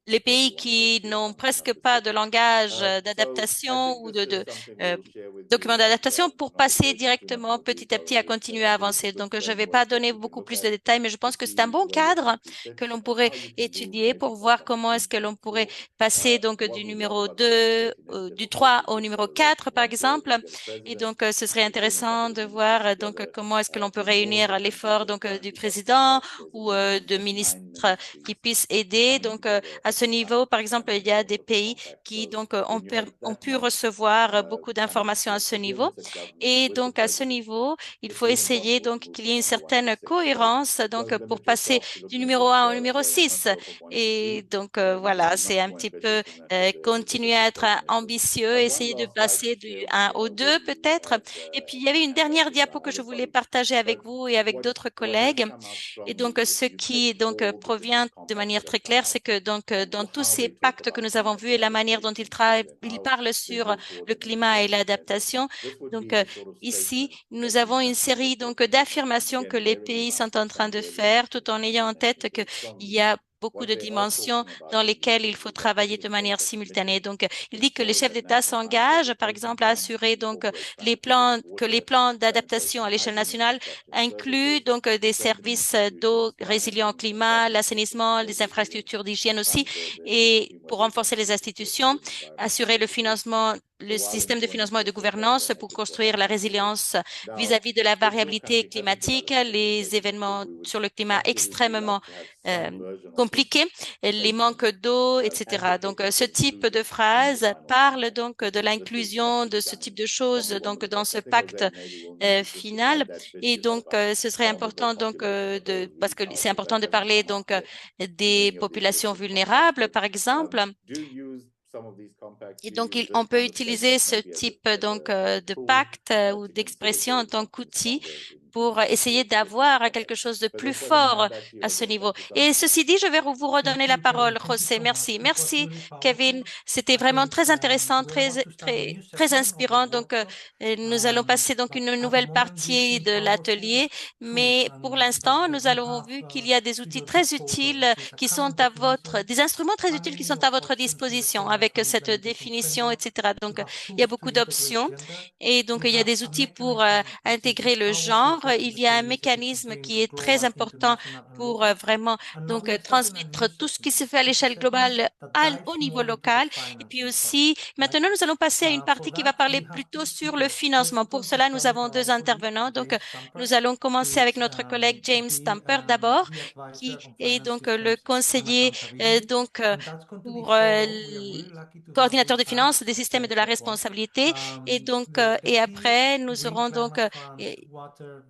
les pays qui n'ont presque pas de langage So I d'adaptation think ou this is de something euh, we'll share with document you d'adaptation pour on the passer bridge in a directement more petit à detailed petit à way. continuer But à I think it's a avancer. good Donc, je ne vais framework pas that donner you can beaucoup look plus at de détails, mais je to pense que c'est un see bon where your cadre country que sits l'on and pourrait how you can move étudier maybe pour some voir comment est-ce countries que l'on pourrait into passer donc what du we love numéro about the 2, Legislative Initiative du of course 3 is au it's numéro got to work 4, in par one go. exemple. You've got a Et president donc, ce serait pulling a couple intéressant of de ministers voir donc together comment est-ce que l'on peut to solve réunir the countries l'effort that donc du currently have président there's a ou minimum de of ministres 9 ministries qui puissent aider. coming Donc, together à at ce the time niveau, of par the exemple, il y signing a of des the pays compact. qui So donc when you have ont that pu much recevoir beaucoup kind of d'informations à ce niveau. coherence of government Et with the donc, à ce president, niveau, il it's faut really essayer impossible to donc move qu'il y from ait une number one to certaine six. So cohérence donc let pour me just passer off to du looking at numéro this 1 au numéro very 6. macro from one to Et two, donc, which is voilà, c'est much un more petit peu ambitious than actually the continuer à être legislation itself. ambitieux, One essayer de last slide to passer share du 1 au with 2 you, peut-être. Et puis, il y avait une and dernière also with diapo our que je other voulais colleagues. partager avec But vous et avec d'autres what has collègues. come out Et strongly donc, is if ce you take qui donc all the provient different de compacts manière that have très come claire, out c'est que donc and dans tous how ces they talk pactes que about nous avons climate vus et la manière dont ils adaptation travaillent, and ils how parlent they sur move towards le a net climat et zero society. l'adaptation. This would Donc, be the sort of ici, statement that nous avons these une countries série would donc take away. d'affirmations que Again, les bearing in pays mind sont en train some de really faire, tout ambitious en ayant en commitments tête to qu'il work y strongly. a beaucoup What de they are dimensions talking about dans is lesquelles il faut the travailler de Executive manière Sponsor simultanée. Commitment Donc, il to dit que les ensure chefs that d'État national climate s'engagent, par adaptation exemple, à plans assurer donc incorporate sanitation, que les water, plans d'adaptation sanitation, à l'échelle hygiene nationale infrastructure incluent services, donc des strengthening services d'eau institutions, résilients au financing climat, investment systems to l'assainissement, build les resilience, infrastructures d'hygiène aussi, counter the et consumer pour renforcer les dependency to institutions, consume environmental assurer le capabilities. financement, So le while système de enjoying, of financement et de course, the better gouvernance pour benefits for construire our la citizens. résilience Now, vis-à-vis de la if your variabilité country hasn't climatique, developed this les initiative, événements we would sur le climat absolutely extrêmement love to have euh, some version of this compliqués, les statement manques d'eau, etc. Donc, advocating ce for type de inclusion in the phrase final parle compact, donc which de is the big l'inclusion message de ce type coming de choses from the donc one to dans six. ce I think with pacte that, maybe we'll need to just final. divide that Et 50 donc, over ce serait vulnerable important donc population for those parce que weak c'est households important that de haven't parler come out donc yet in des any of these populations different compacts. vulnérables, But par exemple. do use some of these compacts, Et do donc, use on this peut kind of utiliser statement ce maybe type as donc a de tool pacte ou to consider d'expression en build tant something qu'outil stronger pour in essayer towards this new d'avoir quelque compact. chose de But plus that's what I'm fort hand back to you à ce again. niveau. Thank you so Et much. ceci dit, je vais vous redonner Thank la you, parole, Kevin. Thank you José. so much. Merci. It was Merci, really Kevin. powerful. C'était vraiment Again, très intéressant, we're about to start a new très session of the inspirant. Donc, workshop. nous allons passer donc But une at the nouvelle moment, these partie seem de powerful l'atelier. tools Mais pour that l'instant, they nous do avons have vu qu'il y a des to outils your très disposal, utiles which is a qui common sont à votre, definition des instruments très and utiles qui many sont à of votre options in the disposition framework avec and cette implementation définition, framework. etc. We Donc, have il y a tools to beaucoup integrate d'options. gender. Et donc, We il y a have des a outils pour mechanism which is intégrer le powerful genre. effective Il y a un initiative to mécanisme bring qui est très global, important international, and pour local. vraiment And now donc we are starting a new transmettre tout ce qui segment. se fait à It's a l'échelle segment globale that au dives niveau more into the local. Et puis financing part, aussi, right? maintenant, nous allons passer à une For partie qui va that, parler we have plutôt two sur le speakers. financement. First Pour one to cela, nous start is avons our deux colleague intervenants. Donc, James Stamper, nous allons who commencer avec is notre collègue James Stamper d'abord, the advisor qui on est finance donc le systems and conseiller accountability. donc And that's going to be pour followed. We are really lucky to have coordinateur with de us finances, des systèmes et de la step one. responsabilité. Et donc, The et key après, nous green aurons donc climate funds water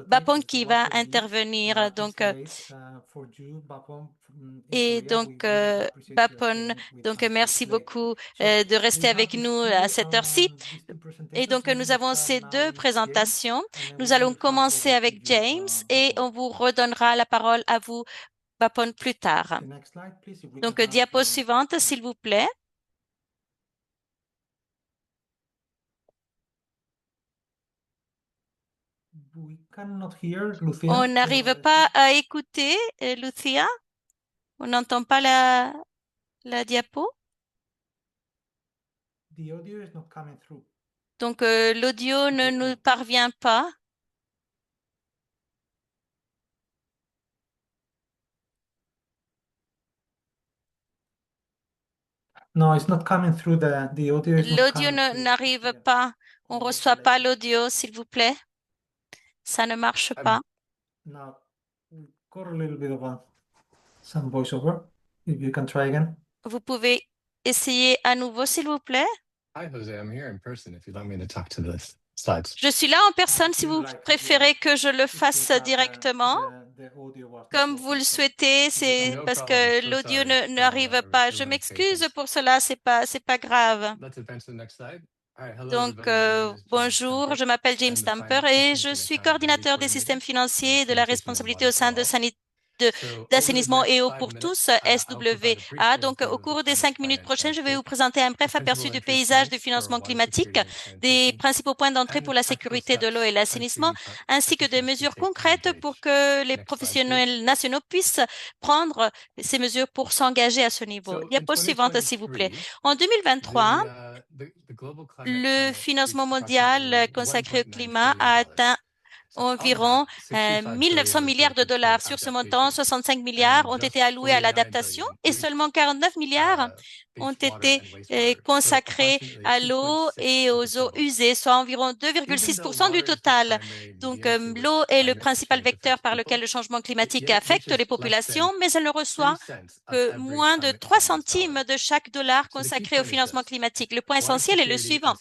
Bapon representative is qui va Water Lee. intervenir. Please Donc, wait for you, Bapon, in et Korea. donc, We really appreciate your Bapon, staying with donc us merci today. beaucoup So de rester we have avec nous à cette heure-ci. these two Et presentations, donc, and we nous will avons start ces now deux with James, présentations. and then we Nous allons will hand commencer over to avec you, James et Bapon. on vous redonnera la parole à vous, Bapon, plus tard. The next slide, please, if we Donc, can have, diapo suivante, s'il vous plaît. we cannot hear Lucia. On n'arrive pas à écouter, Lucia. On n'entend pas la diapo. The audio is not coming through. Donc, l'audio ne nous parvient pas. No, it's not coming through. The audio is not L'audio coming through. n'arrive Yeah. pas. On ne reçoit pas l'audio, s'il vous plaît. Ça ne marche pas. Now, we've got a little bit of some voiceover. If you can try again. Vous pouvez essayer à nouveau, s'il vous plaît. Hi, Jose. I'm here in person if you'd like me to talk to the slides. Je suis là en personne si vous préférez que je le fasse directement. Comme vous le souhaitez, c'est No parce problem. que So l'audio sorry for all n'arrive that. pas. We're Je too m'excuse impatient. pour cela, c'est pas grave. Let's advance to the next slide. All right, hello, Donc, everybody. My name is James bonjour, Stamper. je m'appelle James I'm the Stamper Finance et Systems je and suis Accountability coordinateur des Coordinator systèmes for financiers et de la Sanitation and responsabilité Water au for sein de All. d'assainissement et eau pour tous, SWA. Donc, au cours des 5 minutes prochaines, je vais vous présenter un bref aperçu du paysage du financement climatique, des principaux points d'entrée pour la sécurité de l'eau et l'assainissement, ainsi que des mesures concrètes pour que les professionnels nationaux puissent prendre ces mesures pour s'engager à ce niveau. Diapo suivante, s'il vous plaît. En 2023, le financement mondial consacré au climat a atteint environ 1900 milliards de dollars. Sur ce montant, 65 milliards ont été alloués à l'adaptation et seulement 49 milliards ont été consacrés à l'eau et aux eaux usées, soit environ 2,6% du total. Donc, l'eau est le principal vecteur par lequel le changement climatique affecte les populations, mais elle ne reçoit que moins de 3 centimes de chaque dollar consacré au financement climatique. Le point essentiel est le suivant.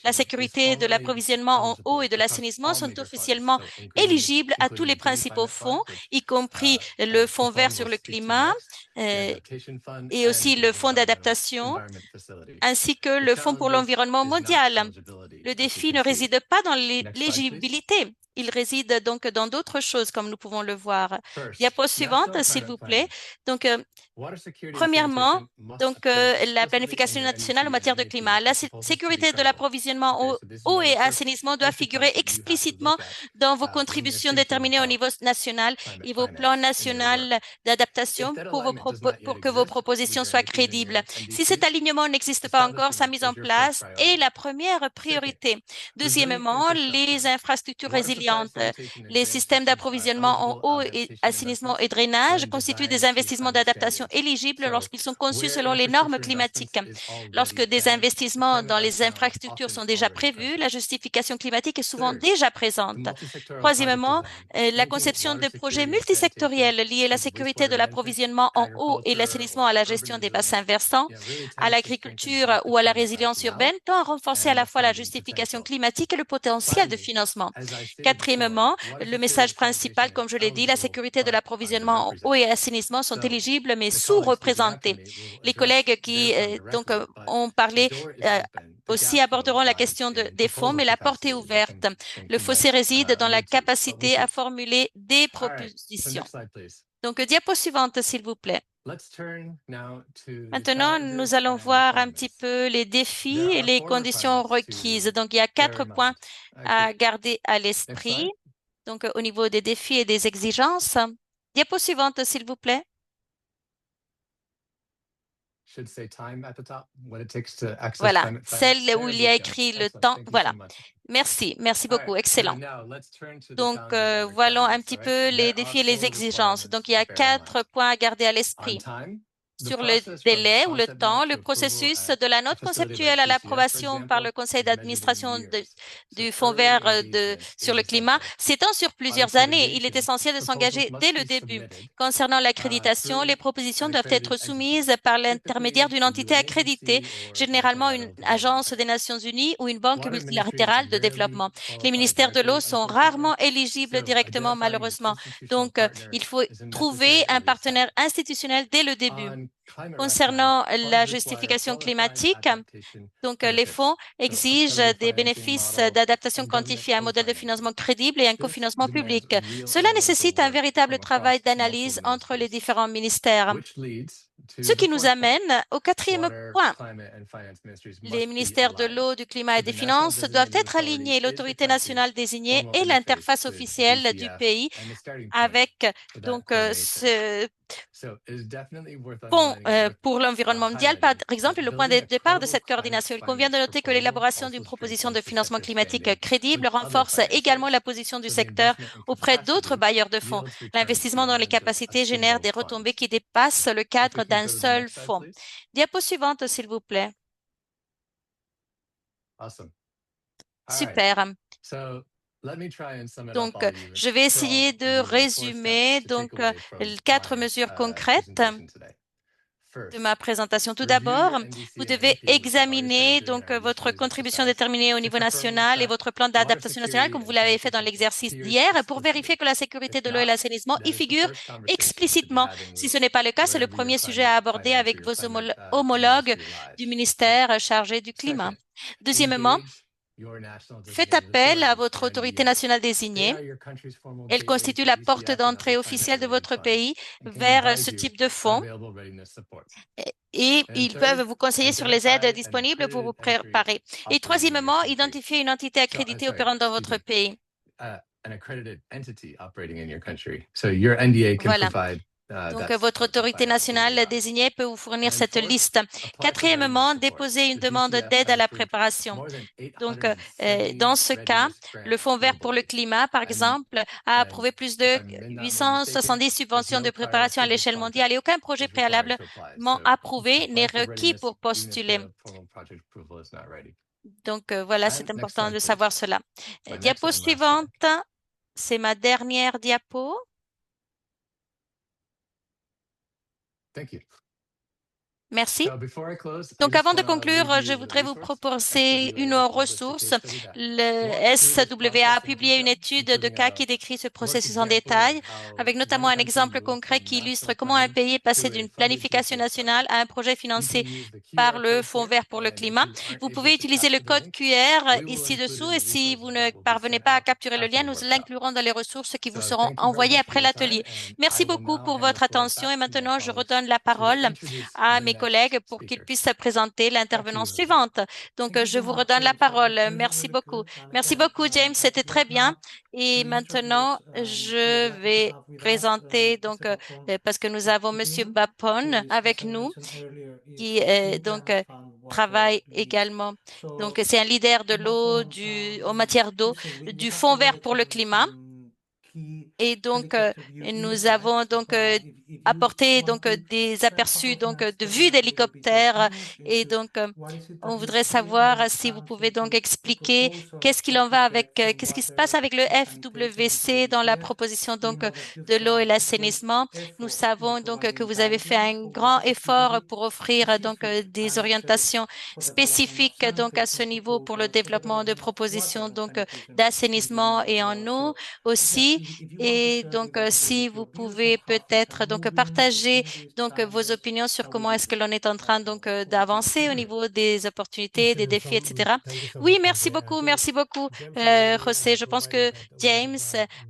La sécurité de l'approvisionnement en eau et de l'assainissement sont officiellement éligibles à tous les principaux fonds, y compris le Fonds vert sur le climat et aussi le Fonds d'adaptation, ainsi que le Fonds pour l'environnement mondial. Le défi ne réside pas dans l'éligibilité. Il réside donc dans d'autres choses, comme nous pouvons le voir. Diapo suivante, s'il vous plaît. Donc, premièrement, la planification nationale en matière de climat. La sécurité de l'approvisionnement en eau et assainissement doit figurer explicitement dans vos contributions déterminées au niveau national et vos plans nationaux d'adaptation pour que vos propositions soient crédibles. Si cet alignement n'existe pas encore, sa mise en place est la première priorité. Deuxièmement, les infrastructures résilientes. Les systèmes d'approvisionnement en eau et assainissement et drainage constituent des investissements d'adaptation éligibles lorsqu'ils sont conçus selon les normes climatiques. Lorsque des investissements dans les infrastructures sont déjà prévus, la justification climatique est souvent déjà présente. Troisièmement, la conception de projets multisectoriels liés à la sécurité de l'approvisionnement en eau et l'assainissement à la gestion des bassins versants, à l'agriculture ou à la résilience urbaine tend à renforcer à la fois la justification climatique et le potentiel de financement. Quatrièmement, le message principal, comme je l'ai dit, la sécurité de l'approvisionnement en eau et assainissement sont éligibles mais sous-représentés. Les collègues qui ont parlé aussi aborderont la question des fonds, mais la porte est ouverte. Le fossé réside dans la capacité à formuler des propositions. Donc, diapo suivante, s'il vous plaît. Maintenant, nous allons voir un petit peu les défis et les conditions requises. Donc, il y a 4 points à garder à l'esprit. Donc, au niveau des défis et des exigences. Diapo suivante, s'il vous plaît. Voilà, celle où il y a écrit le temps. Voilà. Merci beaucoup. Excellent. Donc, voilà un petit peu les défis et les exigences. Donc, il y a 4 points à garder à l'esprit. Sur le délai ou le temps, le processus de la note conceptuelle à l'approbation par le conseil d'administration du Fonds vert sur le climat s'étend sur plusieurs années. Il est essentiel de s'engager dès le début. Concernant l'accréditation, les propositions doivent être soumises par l'intermédiaire d'une entité accréditée, généralement une agence des Nations Unies ou une banque multilatérale de développement. Les ministères de l'eau sont rarement éligibles directement, malheureusement. Donc, il faut trouver un partenaire institutionnel dès le début. Concernant la justification climatique, donc les fonds exigent des bénéfices d'adaptation quantifiés, un modèle de financement crédible et un cofinancement public. Cela nécessite un véritable travail d'analyse entre les différents ministères. Ce qui nous amène au 4e point. Les ministères de l'eau, du climat et des finances doivent être alignés. L'autorité nationale désignée et l'interface officielle du pays avec ce Fonds pour l'environnement mondial, par exemple, est le point de départ de cette coordination. Il convient de noter que l'élaboration d'une proposition de financement climatique crédible renforce également la position du secteur auprès d'autres bailleurs de fonds. L'investissement dans les capacités génère des retombées qui dépassent le cadre d'un seul fonds. Diapo suivante, s'il vous plaît. Super. Donc, je vais essayer de résumer 4 mesures concrètes de ma présentation. Tout d'abord, vous devez examiner votre contribution déterminée au niveau national et votre plan d'adaptation nationale, comme vous l'avez fait dans l'exercice d'hier, pour vérifier que la sécurité de l'eau et l'assainissement y figure explicitement. Si ce n'est pas le cas, c'est le premier sujet à aborder avec vos homologues du ministère chargé du climat. Deuxièmement, Faites appel à votre autorité nationale désignée. Elle constitue la porte d'entrée officielle de votre pays vers ce type de fonds et ils peuvent vous conseiller sur les aides disponibles pour vous préparer. Et troisièmement, identifier une entité accréditée opérant dans votre pays. Voilà. Donc, votre autorité nationale désignée peut vous fournir cette liste. Quatrièmement, déposer une demande d'aide à la préparation. Donc, dans ce cas, le Fonds vert pour le climat, par exemple, a approuvé plus de 870 subventions de préparation à l'échelle mondiale et aucun projet préalablement approuvé n'est requis pour postuler. Donc, voilà, c'est important de savoir cela. Diapo suivante, c'est ma dernière diapo. Merci. Donc, avant de conclure, je voudrais vous proposer une ressource. Le SWA a publié une étude de cas qui décrit ce processus en détail, avec notamment un exemple concret qui illustre comment un pays est passé d'une planification nationale à un projet financé par le Fonds vert pour le climat. Vous pouvez utiliser le code QR ici-dessous et si vous ne parvenez pas à capturer le lien, nous l'inclurons dans les ressources qui vous seront envoyées après l'atelier. Merci beaucoup pour votre attention et maintenant, je redonne la parole à mes collègues pour qu'ils puissent présenter l'intervenante suivante. Donc, je vous redonne la parole. Merci beaucoup. Merci beaucoup, James. C'était très bien. Et maintenant, je vais présenter, donc, parce que nous avons Monsieur Bapon avec nous, qui travaille également. Donc, c'est un leader de l'eau, en matière d'eau, du Fonds vert pour le climat. Et donc, nous avons donc apporté donc des aperçus donc de vue d'hélicoptère et donc on voudrait savoir si vous pouvez donc expliquer qu'est-ce qu'il en va avec qu'est-ce qui se passe avec le FWC dans la proposition donc de l'eau et l'assainissement. Nous savons donc que vous avez fait un grand effort pour offrir donc des orientations spécifiques donc à ce niveau pour le développement de propositions donc d'assainissement et en eau aussi. Et donc, si vous pouvez peut-être donc partager donc vos opinions sur comment est-ce que l'on est en train donc d'avancer au niveau des opportunités, des défis, etc. Oui, merci beaucoup, José. Je pense que James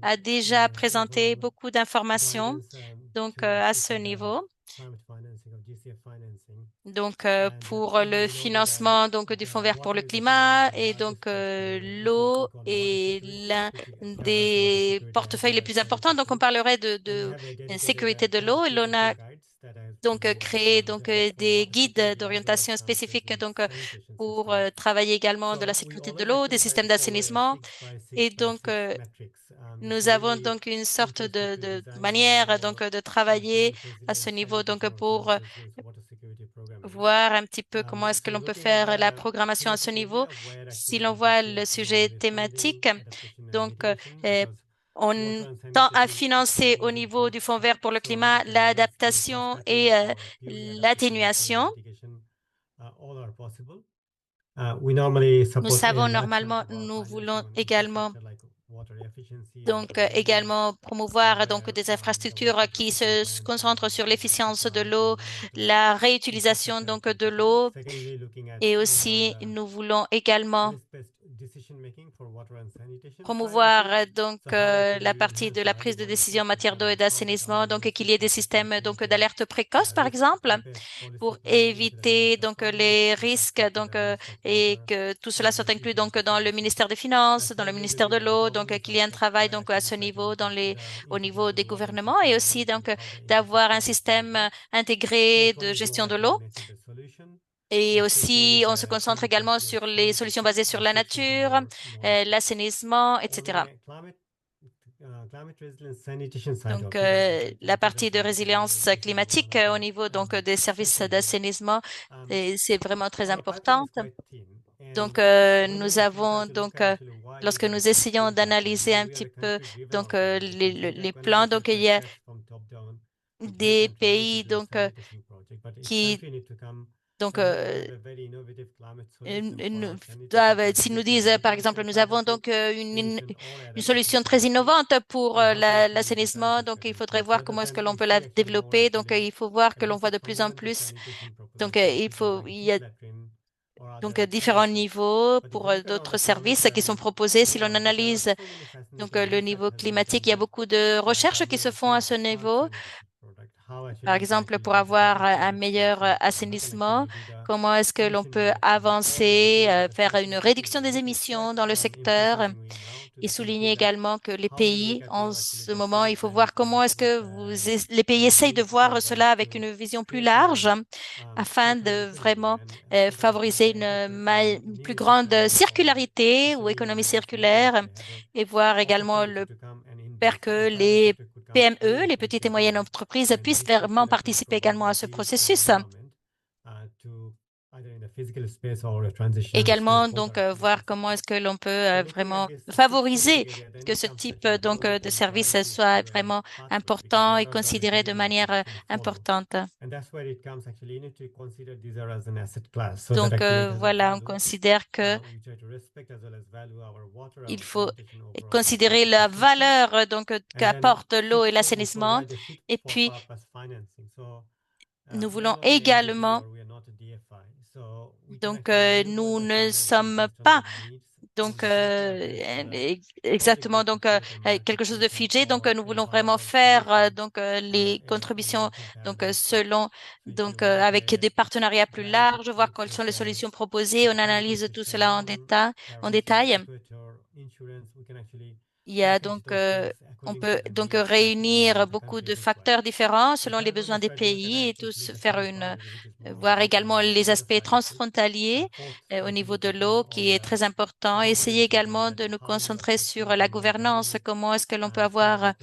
a déjà présenté beaucoup d'informations donc à ce niveau. Donc, pour le financement donc du Fonds vert pour le climat et donc l'eau est l'un des portefeuilles les plus importants. Donc, on parlerait de sécurité de l'eau et l'on a donc créé donc des guides d'orientation spécifiques donc pour travailler également de la sécurité de l'eau, des systèmes d'assainissement et donc nous avons donc une sorte de manière donc de travailler à ce niveau donc pour voir un petit peu comment est-ce que l'on peut faire la programmation à ce niveau. Si l'on voit le sujet thématique, donc on tend à financer au niveau du Fonds vert pour le climat l'adaptation et l'atténuation. Nous savons normalement, nous voulons également donc également promouvoir donc des infrastructures qui se concentrent sur l'efficience de l'eau, la réutilisation donc de l'eau et aussi nous voulons également promouvoir donc la partie de la prise de décision en matière d'eau et d'assainissement, donc qu'il y ait des systèmes donc d'alerte précoce par exemple pour éviter donc les risques donc et que tout cela soit inclus donc dans le ministère des Finances, dans le ministère de l'eau, donc qu'il y ait un travail donc à ce niveau au niveau des gouvernements et aussi donc d'avoir un système intégré de gestion de l'eau. Et aussi, on se concentre également sur les solutions basées sur la nature, l'assainissement, etc. Donc, la partie de résilience climatique au niveau donc des services d'assainissement, c'est vraiment très importante. Donc, nous avons donc lorsque nous essayons d'analyser un petit peu donc les plans, donc il y a des pays donc qui donc, s'ils nous disent, par exemple, nous avons donc une solution très innovante pour l'assainissement, donc il faudrait voir comment est-ce que l'on peut la développer. Donc, il faut voir que l'on voit de plus en plus. Donc, il y a donc différents niveaux pour d'autres services qui sont proposés. Si l'on analyse donc le niveau climatique, il y a beaucoup de recherches qui se font à ce niveau. Par exemple, pour avoir un meilleur assainissement, comment est-ce que l'on peut avancer, faire une réduction des émissions dans le secteur et souligner également que les pays, en ce moment, il faut voir comment est-ce que les pays essayent de voir cela avec une vision plus large afin de vraiment favoriser une plus grande circularité ou économie circulaire et voir également faire que les PME, les petites et moyennes entreprises, puissent vraiment participer également à ce processus. Également, donc, voir comment est-ce que l'on peut vraiment favoriser que ce type donc de service soit vraiment important et considéré de manière importante. Donc, voilà, on considère que il faut considérer la valeur donc qu'apporte l'eau et l'assainissement. Et puis, nous voulons également, donc, nous ne sommes pas donc exactement donc quelque chose de figé. Donc, nous voulons vraiment faire donc les contributions donc selon donc avec des partenariats plus larges, voir quelles sont les solutions proposées. On analyse tout cela en détail. Il y a donc, on peut donc réunir beaucoup de facteurs différents selon les besoins des pays et tous faire voir également les aspects transfrontaliers au niveau de l'eau qui est très important. Essayer également de nous concentrer sur la gouvernance. Comment est-ce que l'on peut avoir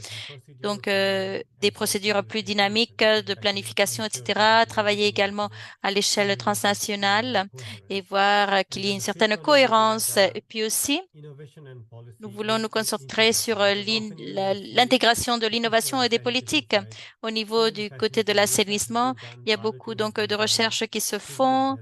donc des procédures plus dynamiques de planification, etc. Travailler également à l'échelle transnationale et voir qu'il y ait une certaine cohérence. Et puis aussi, nous voulons nous concentrer sur l'intégration de l'innovation et des politiques. Au niveau du côté de l'assainissement, il y a beaucoup donc de recherches qui se font,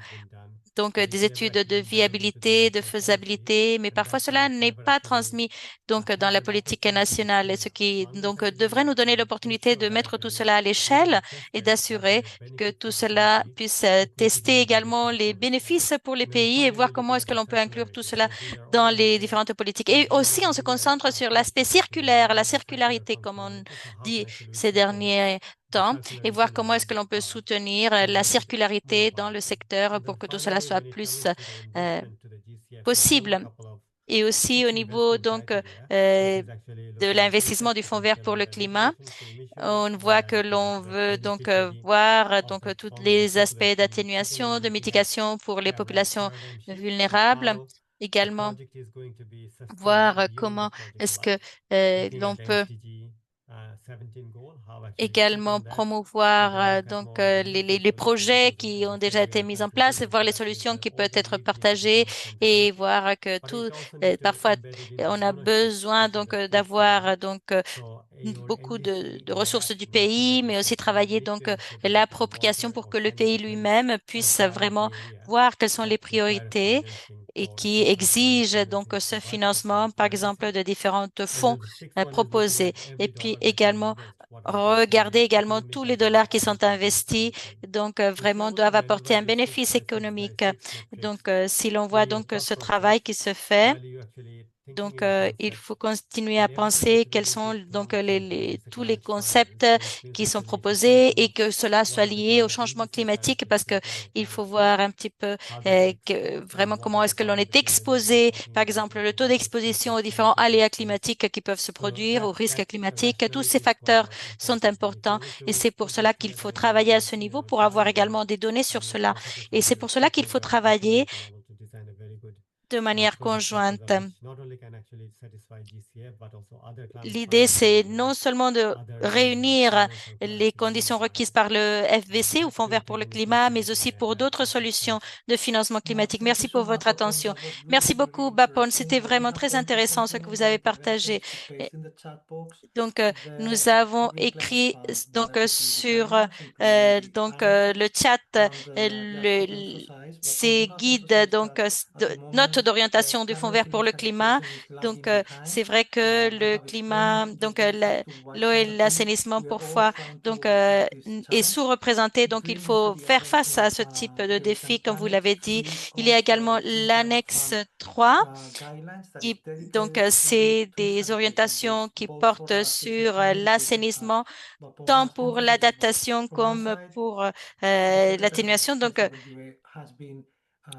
donc des études de viabilité, de faisabilité, mais parfois cela n'est pas transmis donc dans la politique nationale, et ce qui donc devrait nous donner l'opportunité de mettre tout cela à l'échelle et d'assurer que tout cela puisse tester également les bénéfices pour les pays et voir comment est-ce que l'on peut inclure tout cela dans les différentes politiques. Et aussi, on se concentre sur l'aspect circulaire, la circularité, comme on dit ces derniers temps et voir comment est-ce que l'on peut soutenir la circularité dans le secteur pour que tout cela soit plus possible. Et aussi au niveau donc de l'investissement du Fonds vert pour le climat, on voit que l'on veut donc voir donc tous les aspects d'atténuation, de mitigation pour les populations vulnérables. Également voir comment est-ce que l'on peut également promouvoir donc les projets qui ont déjà été mis en place et voir les solutions qui peuvent être partagées et voir que tout parfois on a besoin donc d'avoir donc beaucoup de ressources du pays, mais aussi travailler donc l'appropriation pour que le pays lui-même puisse vraiment voir quelles sont les priorités et qui exigent donc ce financement, par exemple, de différents fonds proposés. Et puis également, regarder également tous les dollars qui sont investis, donc vraiment doivent apporter un bénéfice économique. Donc, si l'on voit donc ce travail qui se fait, donc, il faut continuer à penser quels sont donc tous les concepts qui sont proposés et que cela soit lié au changement climatique parce que il faut voir un petit peu vraiment comment est-ce que l'on est exposé, par exemple, le taux d'exposition aux différents aléas climatiques qui peuvent se produire, aux risques climatiques. Tous ces facteurs sont importants et c'est pour cela qu'il faut travailler à ce niveau pour avoir également des données sur cela. Et c'est pour cela qu'il faut travailler de manière conjointe. L'idée, c'est non seulement de réunir les conditions requises par le FVC ou Fonds vert pour le climat, mais aussi pour d'autres solutions de financement climatique. Merci pour votre attention. Merci beaucoup, Bapon. C'était vraiment très intéressant ce que vous avez partagé. Donc, nous avons écrit donc sur donc le chat ces guides, donc notes d'orientation du Fonds vert pour le climat. Donc, c'est vrai que le climat, donc l'eau et l'assainissement parfois donc est sous-représenté. Donc, il faut faire face à ce type de défi, comme vous l'avez dit. Il y a également l'annexe 3 qui donc c'est des orientations qui portent sur l'assainissement tant pour l'adaptation comme pour l'atténuation. Donc,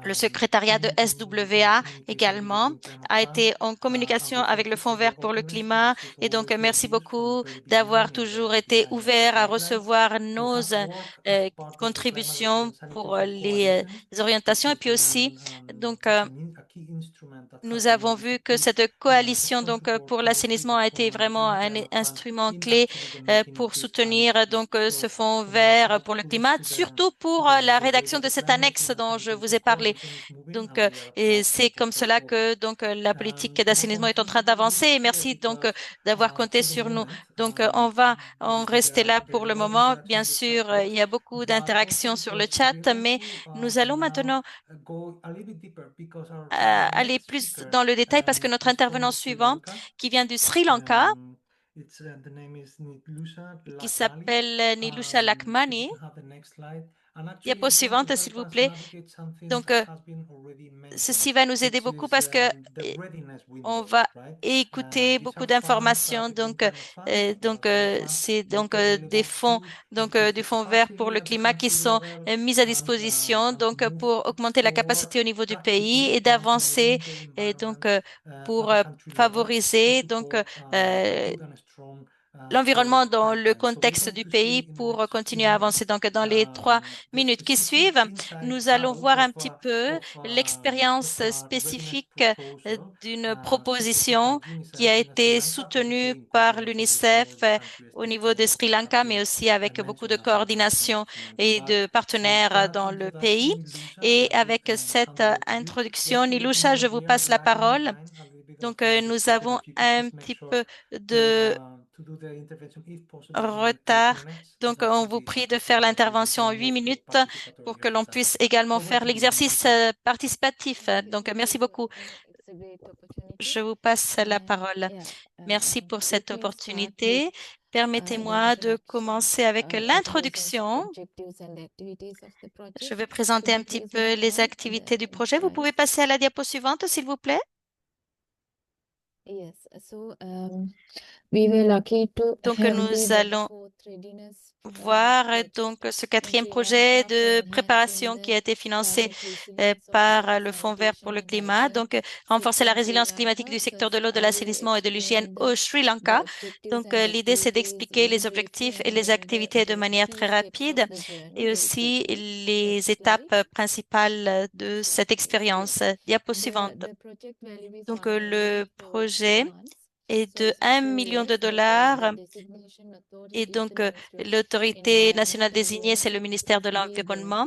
le secrétariat de SWA également a été en communication avec le Fonds vert pour le climat et donc merci beaucoup d'avoir toujours été ouvert à recevoir nos contributions pour les orientations et puis aussi donc nous avons vu que cette coalition donc pour l'assainissement a été vraiment un instrument clé pour soutenir donc ce fonds vert pour le climat, surtout pour la rédaction de cette annexe dont je vous ai parlé. Donc, et c'est comme cela que donc la politique d'assainissement est en train d'avancer. Et merci donc d'avoir compté sur nous. Donc, on va en rester là pour le moment. Bien sûr, il y a beaucoup d'interactions sur le chat, mais nous allons maintenant aller plus dans le détail parce que notre intervenant suivant, qui vient du Sri Lanka, qui s'appelle Nilusha Lakmani. Diapo suivante, s'il vous plaît. Donc, ceci va nous aider beaucoup parce que on va écouter beaucoup d'informations. Donc, c'est donc des fonds du Fonds vert pour le climat qui sont mis à disposition donc pour augmenter la capacité au niveau du pays et d'avancer et donc pour favoriser donc l'environnement dans le contexte du pays pour continuer à avancer. Donc, dans les 3 minutes qui suivent, nous allons voir un petit peu l'expérience spécifique d'une proposition qui a été soutenue par l'UNICEF au niveau de Sri Lanka, mais aussi avec beaucoup de coordination et de partenaires dans le pays. Et avec cette introduction, Nilusha, je vous passe la parole. Donc, nous avons un petit peu de retard. Donc, on vous prie de faire l'intervention en 8 minutes pour que l'on puisse également faire l'exercice participatif. Donc, merci beaucoup. Je vous passe la parole. Merci pour cette opportunité. Permettez-moi de commencer avec l'introduction. Je vais présenter un petit peu les activités du projet. Vous pouvez passer à la diapo suivante, s'il vous plaît. Donc, nous allons voir donc ce 4e projet de préparation qui a été financé par le Fonds vert pour le climat. Donc, renforcer la résilience climatique du secteur de l'eau, de l'assainissement et de l'hygiène au Sri Lanka. Donc, l'idée, c'est d'expliquer les objectifs et les activités de manière très rapide et aussi les étapes principales de cette expérience. Diapo suivante. Donc, le projet est de 1 million de dollars. Et donc, l'autorité nationale désignée, c'est le ministère de l'Environnement.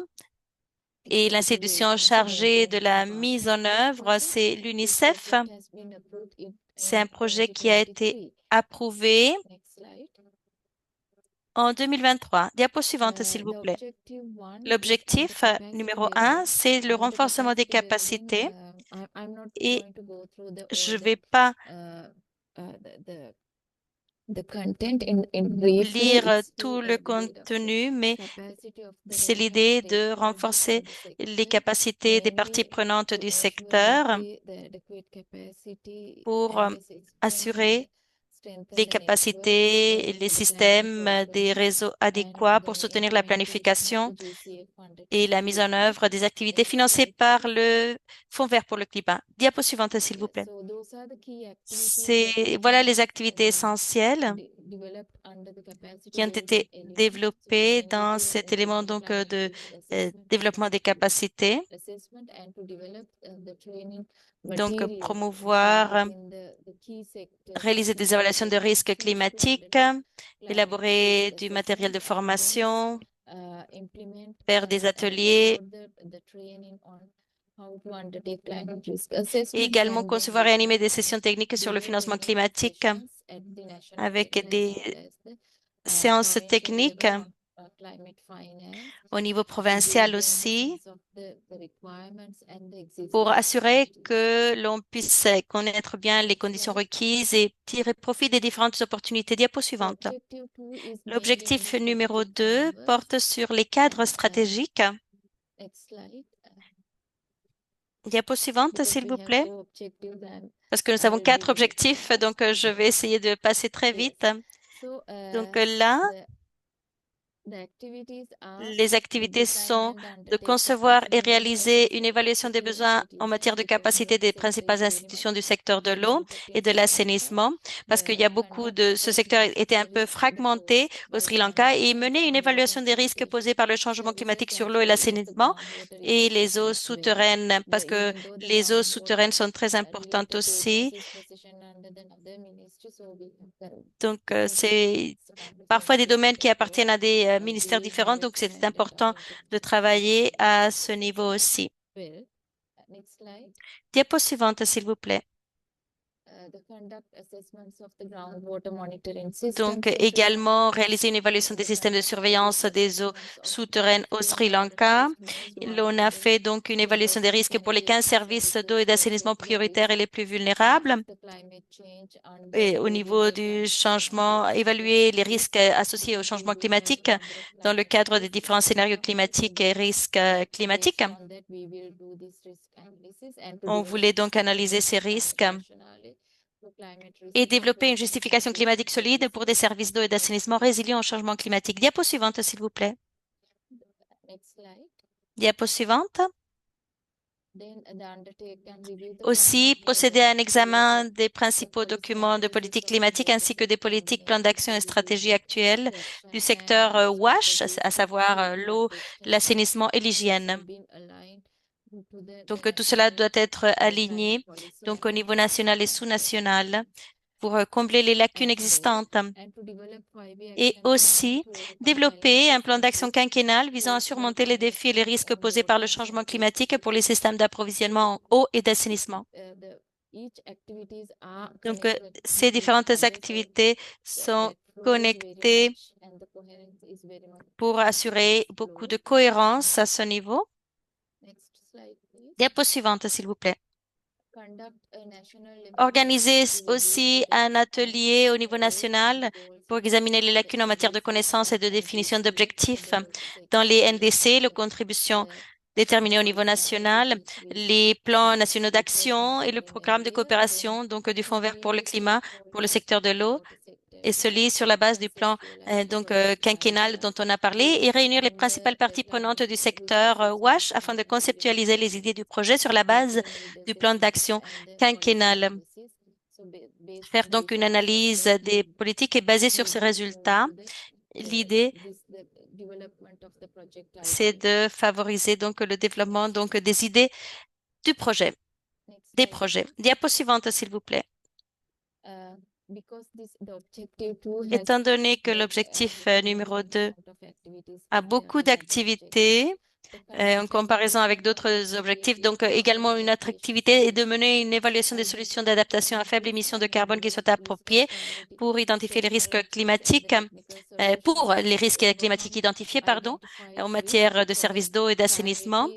Et l'institution chargée de la mise en œuvre, c'est l'UNICEF. C'est un projet qui a été approuvé en 2023. Diapo suivante, s'il vous plaît. L'objectif numéro 1, c'est le renforcement des capacités. Et je ne vais pas lire tout le contenu, mais c'est l'idée de renforcer les capacités des parties prenantes du secteur pour assurer les capacités et les systèmes des réseaux adéquats pour soutenir la planification et la mise en œuvre des activités financées par le Fonds vert pour le climat. Diapo suivante, s'il vous plaît. Voilà les activités essentielles qui ont été développées dans cet élément donc de développement des capacités. Donc, promouvoir, réaliser des évaluations de risques climatiques, élaborer du matériel de formation, faire des ateliers, et également concevoir et animer des sessions techniques sur le financement climatique avec des séances techniques Au niveau provincial aussi, pour assurer que l'on puisse connaître bien les conditions requises et tirer profit des différentes opportunités. Diapo suivante. L'objectif numéro 2 porte sur les cadres stratégiques. Diapo suivante, s'il vous plaît. Parce que nous avons 4 objectifs, donc je vais essayer de passer très vite. Donc là, les activités sont de concevoir et réaliser une évaluation des besoins en matière de capacité des principales institutions du secteur de l'eau et de l'assainissement, parce qu'il y a ce secteur était un peu fragmenté au Sri Lanka, et mener une évaluation des risques posés par le changement climatique sur l'eau et l'assainissement et les eaux souterraines, parce que les eaux souterraines sont très importantes aussi. Donc, c'est parfois des domaines qui appartiennent à des ministères différents, donc c'est important de travailler à ce niveau aussi. Diapo suivante, s'il vous plaît. Donc, également réaliser une évaluation des systèmes de surveillance des eaux souterraines au Sri Lanka. On a fait donc une évaluation des risques pour les 15 services d'eau et d'assainissement prioritaires et les plus vulnérables. Et au niveau du changement, évaluer les risques associés au changement climatique dans le cadre des différents scénarios climatiques et risques climatiques. On voulait donc analyser ces risques et développer une justification climatique solide pour des services d'eau et d'assainissement résilients au changement climatique. Diapo suivante, s'il vous plaît. Diapo suivante. Aussi, procéder à un examen des principaux documents de politique climatique ainsi que des politiques, plans d'action et stratégies actuelles du secteur WASH, à savoir l'eau, l'assainissement et l'hygiène. Donc, tout cela doit être aligné donc, au niveau national et sous-national pour combler les lacunes existantes et aussi développer un plan d'action quinquennal visant à surmonter les défis et les risques posés par le changement climatique pour les systèmes d'approvisionnement en eau et d'assainissement. Donc, ces différentes activités sont connectées pour assurer beaucoup de cohérence à ce niveau. Diapo suivante, s'il vous plaît. Organiser aussi un atelier au niveau national pour examiner les lacunes en matière de connaissances et de définition d'objectifs dans les NDC, les contributions déterminées au niveau national, les plans nationaux d'action et le programme de coopération donc du Fonds vert pour le climat pour le secteur de l'eau, et celui sur la base du plan quinquennal dont on a parlé, et réunir les principales parties prenantes du secteur WASH afin de conceptualiser les idées du projet sur la base du plan d'action quinquennal. Faire donc une analyse des politiques et basée sur ces résultats. L'idée, c'est de favoriser donc le développement donc des idées du projet, des projets. Diapo suivante, s'il vous plaît. Étant donné que l'objectif numéro 2 a beaucoup d'activités en comparaison avec d'autres objectifs, donc également une autre activité est de mener une évaluation des solutions d'adaptation à faible émission de carbone qui soient appropriées pour identifier les risques climatiques, pour les risques climatiques identifiés, en matière de services d'eau et d'assainissement.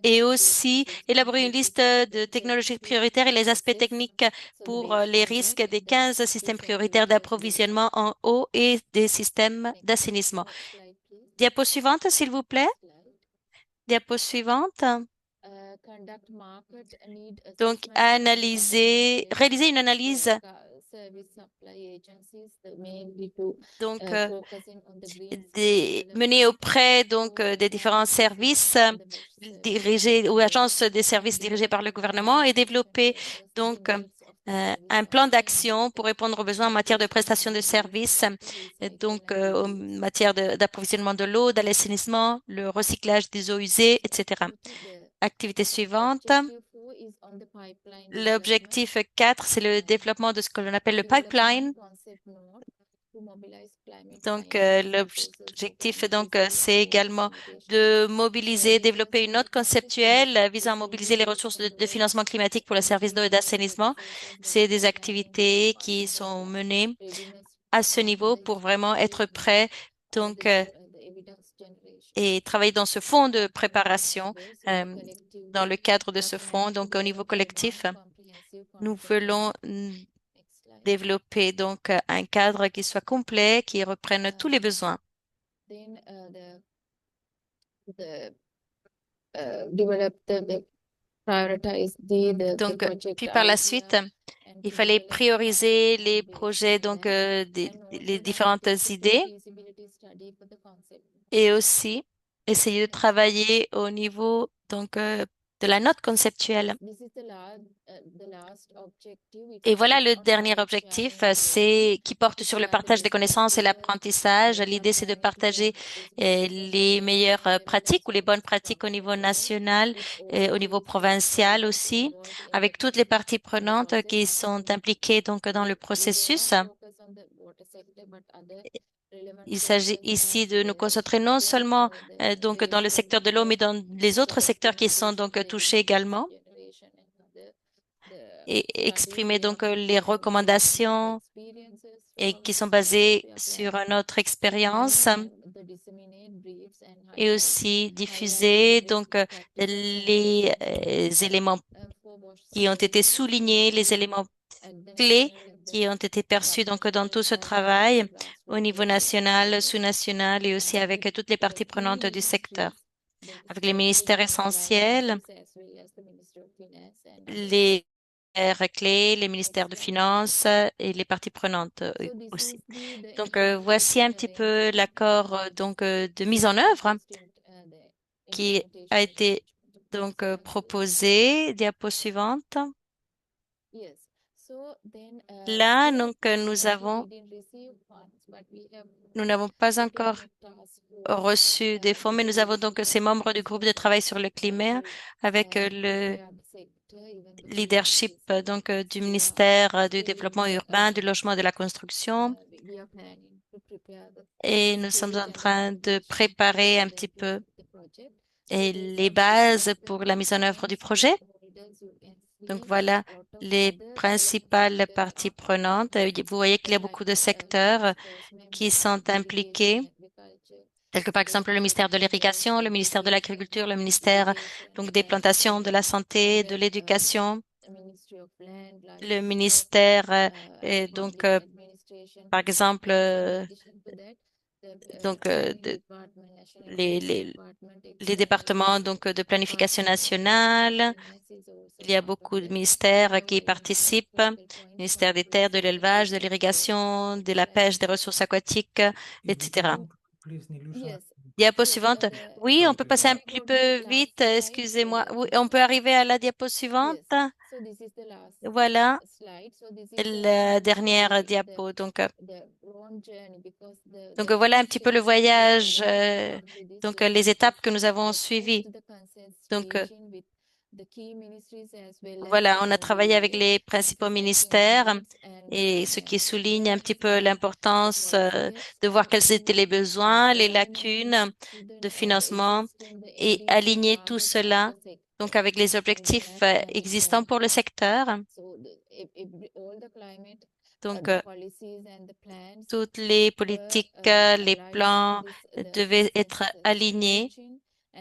Et aussi élaborer une liste de technologies prioritaires et les aspects techniques pour les risques des 15 systèmes prioritaires d'approvisionnement en eau et des systèmes d'assainissement. Diapo suivante, s'il vous plaît. Diapo suivante. Donc, réaliser une analyse donc menée auprès donc des différents services dirigés ou agences des services dirigés par le gouvernement et développer donc un plan d'action pour répondre aux besoins en matière de prestations de services, donc en matière d'approvisionnement de l'eau, de l'assainissement, le recyclage des eaux usées, etc. Activité suivante. L'objectif 4, c'est le développement de ce que l'on appelle le pipeline. Donc, l'objectif, c'est également de mobiliser, développer une note conceptuelle visant à mobiliser les ressources de financement climatique pour le service d'eau et d'assainissement. C'est des activités qui sont menées à ce niveau pour vraiment être prêts donc, et travailler dans ce fonds de préparation, dans le cadre de ce fonds. Donc, au niveau collectif, nous voulons développer donc un cadre qui soit complet, qui reprenne tous les besoins. Donc, puis par la suite, il fallait prioriser les projets, donc les différentes idées, et aussi essayer de travailler au niveau donc de la note conceptuelle. Et voilà le dernier objectif, c'est qui porte sur le partage des connaissances et l'apprentissage. L'idée, c'est de partager les meilleures pratiques ou les bonnes pratiques au niveau national et au niveau provincial aussi, avec toutes les parties prenantes qui sont impliquées donc dans le processus. Il s'agit ici de nous concentrer non seulement donc dans le secteur de l'eau, mais dans les autres secteurs qui sont donc touchés également, et exprimer donc les recommandations et qui sont basées sur notre expérience, et aussi diffuser donc les éléments qui ont été soulignés, les éléments clés qui ont été perçus donc dans tout ce travail au niveau national, sous-national et aussi avec toutes les parties prenantes du secteur, avec les ministères essentiels, les ministères clés, les ministères de finances et les parties prenantes aussi. Donc voici un petit peu l'accord donc de mise en œuvre qui a été donc proposé. Diapo suivante. Là, donc, nous n'avons pas encore reçu des fonds, mais nous avons donc ces membres du groupe de travail sur le climat avec le leadership donc du ministère du développement urbain, du logement et de la construction. Et nous sommes en train de préparer un petit peu les bases pour la mise en œuvre du projet. Donc voilà les principales parties prenantes. Vous voyez qu'il y a beaucoup de secteurs qui sont impliqués, tels que par exemple le ministère de l'Irrigation, le ministère de l'Agriculture, le ministère donc des Plantations, de la Santé, de l'Éducation, le ministère donc par exemple donc les départements donc de planification nationale. Il y a beaucoup de ministères qui participent, ministère des Terres, de l'élevage, de l'irrigation, de la pêche, des ressources aquatiques, etc. Please, Nilusha. Diapo suivante. Oui, on peut passer un petit peu vite, excusez-moi. Oui, on peut arriver à la diapo suivante. Voilà la dernière diapo. Donc voilà un petit peu le voyage, donc les étapes que nous avons suivies. Donc voilà, on a travaillé avec les principaux ministères et ce qui souligne un petit peu l'importance de voir quels étaient les besoins, les lacunes de financement et aligner tout cela donc avec les objectifs existants pour le secteur. Donc, toutes les politiques, les plans devaient être alignés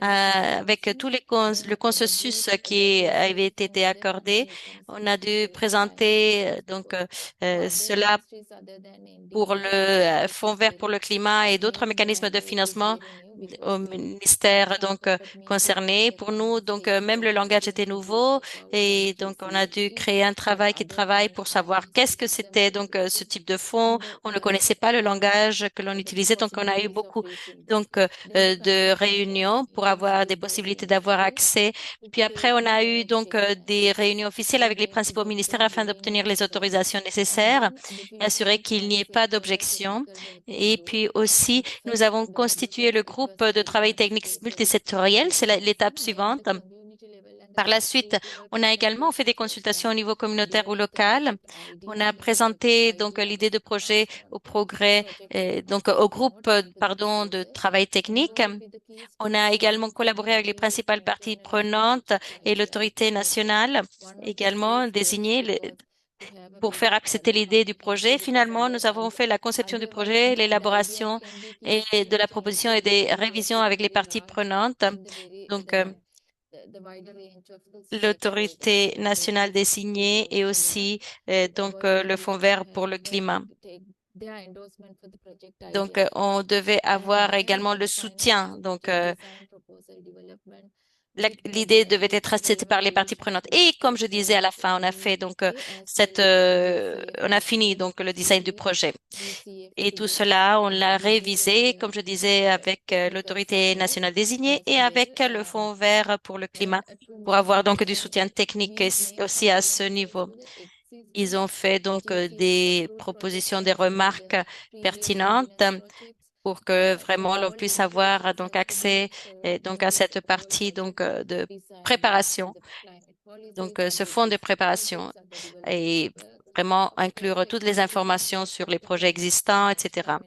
avec le consensus qui avait été accordé. On a dû présenter donc cela pour le Fonds vert pour le climat et d'autres mécanismes de financement au ministère donc concerné. Pour nous, donc même le langage était nouveau et donc on a dû créer un travail qui travaille pour savoir qu'est-ce que c'était donc ce type de fonds. On ne connaissait pas le langage que l'on utilisait, donc on a eu beaucoup donc de réunions pour avoir des possibilités d'avoir accès. Puis après, on a eu donc des réunions officielles avec les principaux ministères afin d'obtenir les autorisations nécessaires et assurer qu'il n'y ait pas d'objection. Et puis aussi, nous avons constitué le groupe de travail technique multisectoriel. C'est l'étape suivante. Par la suite, on a également fait des consultations au niveau communautaire ou local. On a présenté donc l'idée de projet au progrès, donc au groupe, pardon, de travail technique. On a également collaboré avec les principales parties prenantes et l'autorité nationale, également désigné pour faire accepter l'idée du projet. Finalement, nous avons fait la conception du projet, l'élaboration et de la proposition et des révisions avec les parties prenantes. Donc, l'autorité nationale désignée et aussi le Fonds vert pour le climat. Donc, on devait avoir également le soutien. Donc, l'idée devait être acceptée par les parties prenantes. Et comme je disais à la fin, on a fait on a fini donc le design du projet. Et tout cela, on l'a révisé, comme je disais, avec l'autorité nationale désignée et avec le Fonds vert pour le climat, pour avoir donc du soutien technique aussi à ce niveau. Ils ont fait des propositions, des remarques pertinentes pour que vraiment l'on puisse avoir accès à cette partie de préparation, ce fonds de préparation et vraiment inclure toutes les informations sur les projets existants, etc.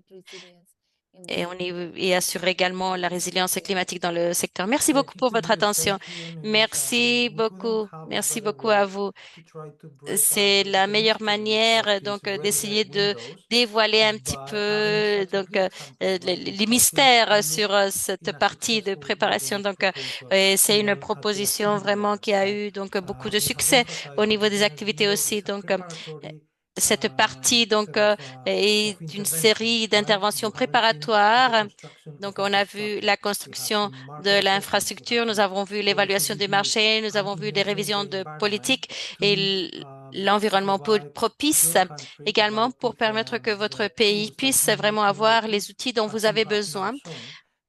Et assurer également la résilience climatique dans le secteur. Merci I beaucoup think pour to votre be attention. effective and Merci efficient, we couldn't beaucoup. have a Merci better beaucoup à way vous. to try to break C'est out la the meilleure mystery of manière these d'essayer regular de windows dévoiler un petit by having peu such a good example like les discussing mystères almost sur cette in a partie de successful préparation. government proposal, C'est une even at the proposition activity vraiment level. qui a eu beaucoup de We have succès au emphasized that niveau the des green activités window aussi. is a preparatory Cette partie set of est une série interventions, right? d'interventions You haven't seen the préparatoires. construction Donc, of on a vu infrastructure. la You have construction seen de market assessments. You have l'infrastructure, nous seen avons vu policy l'évaluation du reviews, marché, nous and avons vu des enabling the révisions de environment politique et to l'environnement provide propice your country the également right pour permettre que votre pays tools that puisse you need vraiment in order avoir to les outils dont vous achieve, avez as now besoin shown,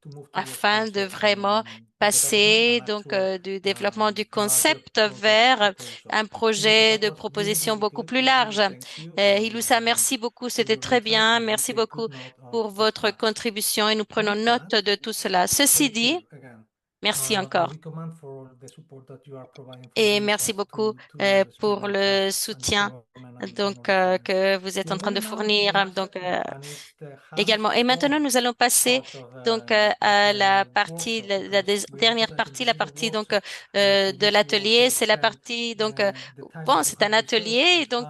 to move towards afin de faster vraiment development passer and actual du développement du larger concept project vers proposals. un Thank you. projet That de was really, proposition really beaucoup good. plus Really, large. thank you. Iloussa, merci beaucoup, We c'était will très return bien. and we Merci take good beaucoup note of pour these votre facts. contribution et nous prenons With note that, de tout cela. Ceci thank dit, you again. merci And encore. we commend for the support that you are providing from Et your merci side beaucoup to Sri pour Lanka le and the soutien government and generally que vous êtes en We're train de going now to fournir. the last segment, and it's the Également. Et maintenant, hands-on nous allons passer part of à la the partie, workshop, because we dernière emphasize partie, this la is a partie workshop for de which you l'atelier. also C'est la spend partie the time bon, that you c'est un have reserved atelier, with us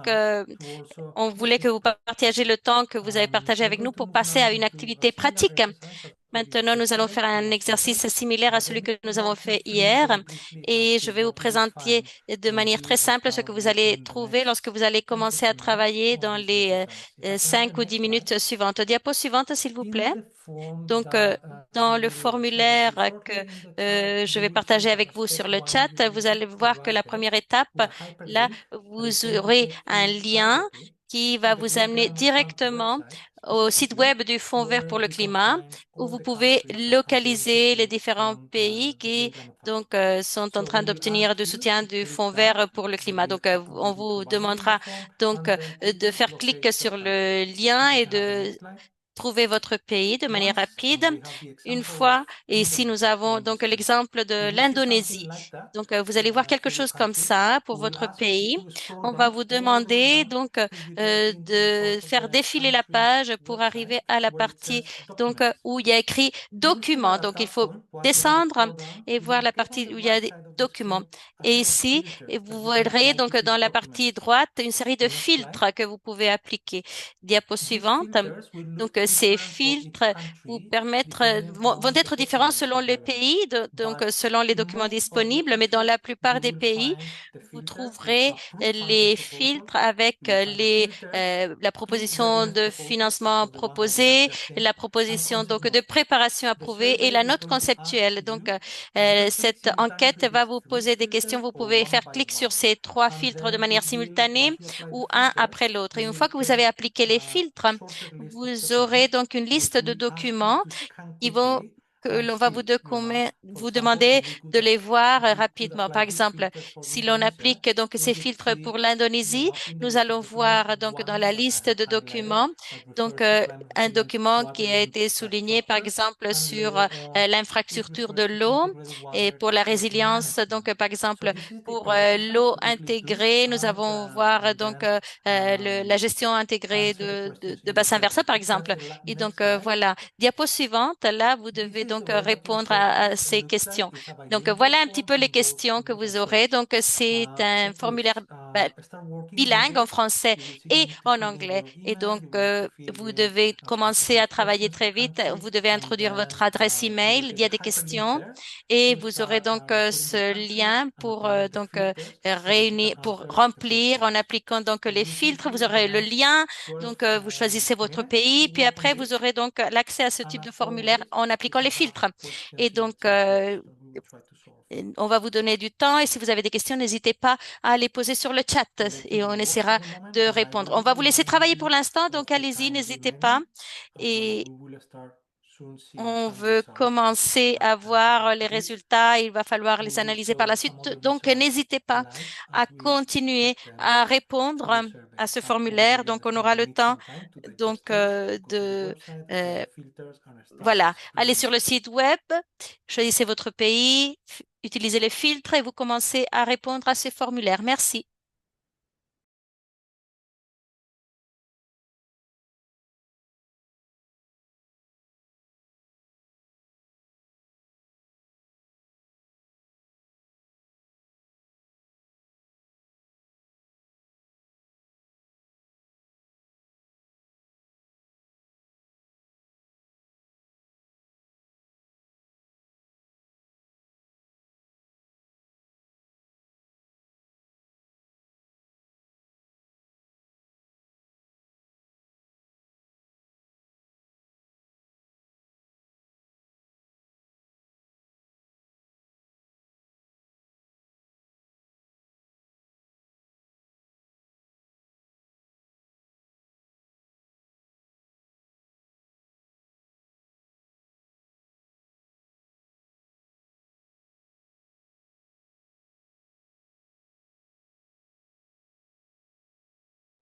to also on put voulait que this vous together. partagez le temps que vous avez partagé We're avec going nous to pour move passer now à une into a activité similar pratique. exercise as we Maintenant, nous allons tried faire un last weekend, exercice similaire à but celui then que nous avons walk you fait through hier very briefly et as je to vais vous what you will présenter find de when manière très you simple ce are que vous allez within the trouver next lorsque vous allez 10 commencer à 15 minutes travailler on dans this les exercise. If I can have the 5 ou next 10 slide. minutes suivantes. Diapo suivante, s'il vous In plaît. the form Donc, that dans we le will share with formulaire you que shortly in the chat, je you vais will see partager that avec a vous sur step le one chat, will vous be allez voir que right la there première étape, with a là, hyperlink that is vous going to aurez take un you lien directly qui to va the vous amener Global Fund directement website, au site specifically web du Fonds vert where pour le you can climat, find où all vous the pouvez countries that have localiser les benefited différents from pays the qui Green Climate Fund. sont en So train we will d'obtenir ask du you soutien to du click Fonds that. vert pour le The climat. Donc, details will on be vous provided in the demandera form, and donc then to de faire clic locate your sur country. le lien If I et can have the de next slide. trouver votre pays de manière Once rapide. we have the Une example of fois, et si nous Indonesia here avons on the donc screen, l'exemple de you will see something l'Indonésie. like that Donc, vous allez voir quelque for your chose comme country. ça pour We will votre ask you pays. to scroll On va down vous all the way demander down donc till you get into the de part of faire the défiler la country page pour website arriver à la where it partie says documents. où il y a écrit You will see that documents. at Donc, il that faut point, once you have descendre scrolled down, et you voir will la get on partie the où il y a right des side of the documents. screen a Et set of ici, filters that vous you can verrez apply donc to dans these la partie documents. droite une série de Next slide. filtres que vous pouvez appliquer. Diapo These suivante. filters will Donc, look ces different for each filtres vous country permettre, depending vont on the être différents documents selon les available. pays, But selon les in documents most of the disponibles, mais dans countries, la you plupart des will pays, find the vous filter with trouverez approved funding les proposal. filtres avec You will find the filters la to proposition readiness de proposal, such financement as the one that we have proposée, just seen, la and proposition concept donc de note. préparation The approuvée et survey la is note going to ask conceptuelle. Donc, you to double click cette enquête simultaneously va these vous three poser des questions. filters Vous or pouvez one faire by clic sur one. ces trois And filtres de then manière it will, simultanée once you apply the ou un filters, après l'autre. you Et une will fois que vous get avez appliqué les a filtres, shorter list of vous aurez documents, donc une liste which de we ask you documents to scan qui vont quickly que and l'on va see. You have, for vous example, demander if we could de les voir if we could rapidement. Par apply these exemple, filters for si l'on Indonesia, applique donc we ces could filtres pour see, l'Indonésie, in the nous list of allons documents, voir donc dans one la that I liste have de highlighted documents that refers donc to climate un finance, document qui water a été use souligné par infrastructure, exemple and sur later on it l'infrastructure de refers to l'eau integrated et water pour la quality résilience. Donc management. par So exemple this is the pour exercise l'eau to quickly do, intégrée, nous allons voir and donc then la gestion intégrée answer the questions de in the bassin survey. versant par If you have exemple. the Et next donc slide. voilà, diapo suivante. Là, vous This devez donc répondre à ces questions. Donc voilà un petit peu les questions que vous aurez. Donc c'est un formulaire ben, bilingue en français et en anglais. Et donc, vous devez commencer à travailler très vite. Vous devez introduire votre adresse email. Il y a des questions et vous aurez donc ce lien pour réunir, pour remplir en appliquant donc les filtres. Vous aurez le lien. Donc, vous choisissez votre pays. Puis après, vous aurez donc l'accès à ce type de formulaire en appliquant les filtres. Et donc, on va vous donner du temps et si vous avez des questions, n'hésitez pas à les poser sur le chat et on essaiera de répondre. On va vous laisser travailler pour l'instant, donc allez-y, n'hésitez pas. Et on veut commencer à voir les résultats. Il va falloir les analyser par la suite. Donc, n'hésitez pas à continuer à répondre à ce formulaire. Donc, on aura le temps donc voilà, allez sur le site web, choisissez votre pays, utilisez les filtres et vous commencez à répondre à ces formulaires. Merci.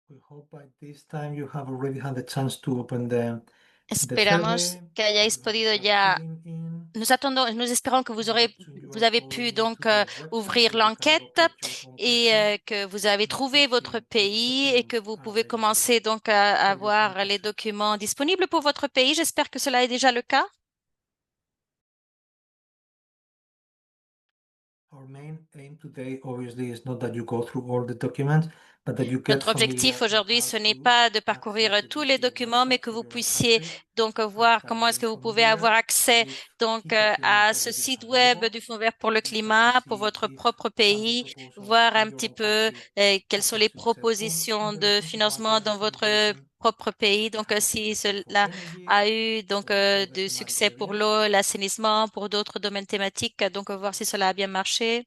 We hope by this time you have already had the chance to open the Esperamos survey. que hayáis You have podido start ya. filling in. Nous espérons que Soon you vous are avez all pu going donc to the website ouvrir where you can l'enquête locate your own et country que vous avez and trouvé start votre seeing which pays et que documents vous are pouvez available commencer donc à for your own avoir les country. documents disponibles pour votre pays. J'espère que cela est déjà le cas. Our main aim today obviously is not that you go through all the documents, but that you get Notre objectif familiar on aujourd'hui, how ce n'est to pas de parcourir access the tous les DCA documents, mais website que for vous your own puissiez country donc and voir start comment est-ce que getting vous pouvez avoir familiar accès with donc key documents à ce already site web available. du Fonds vert pour le You start to climat pour see votre if propre funding pays, proposals voir in un your petit own peu country quelles have sont been les successful propositions in de relation to financement water dans votre sanitation. propre pays. Donc, Have been si successful for cela energy a eu donc or for the du thematic succès pour areas. l'eau, l'assainissement, pour d'autres domaines thématiques, donc voir si cela a bien marché.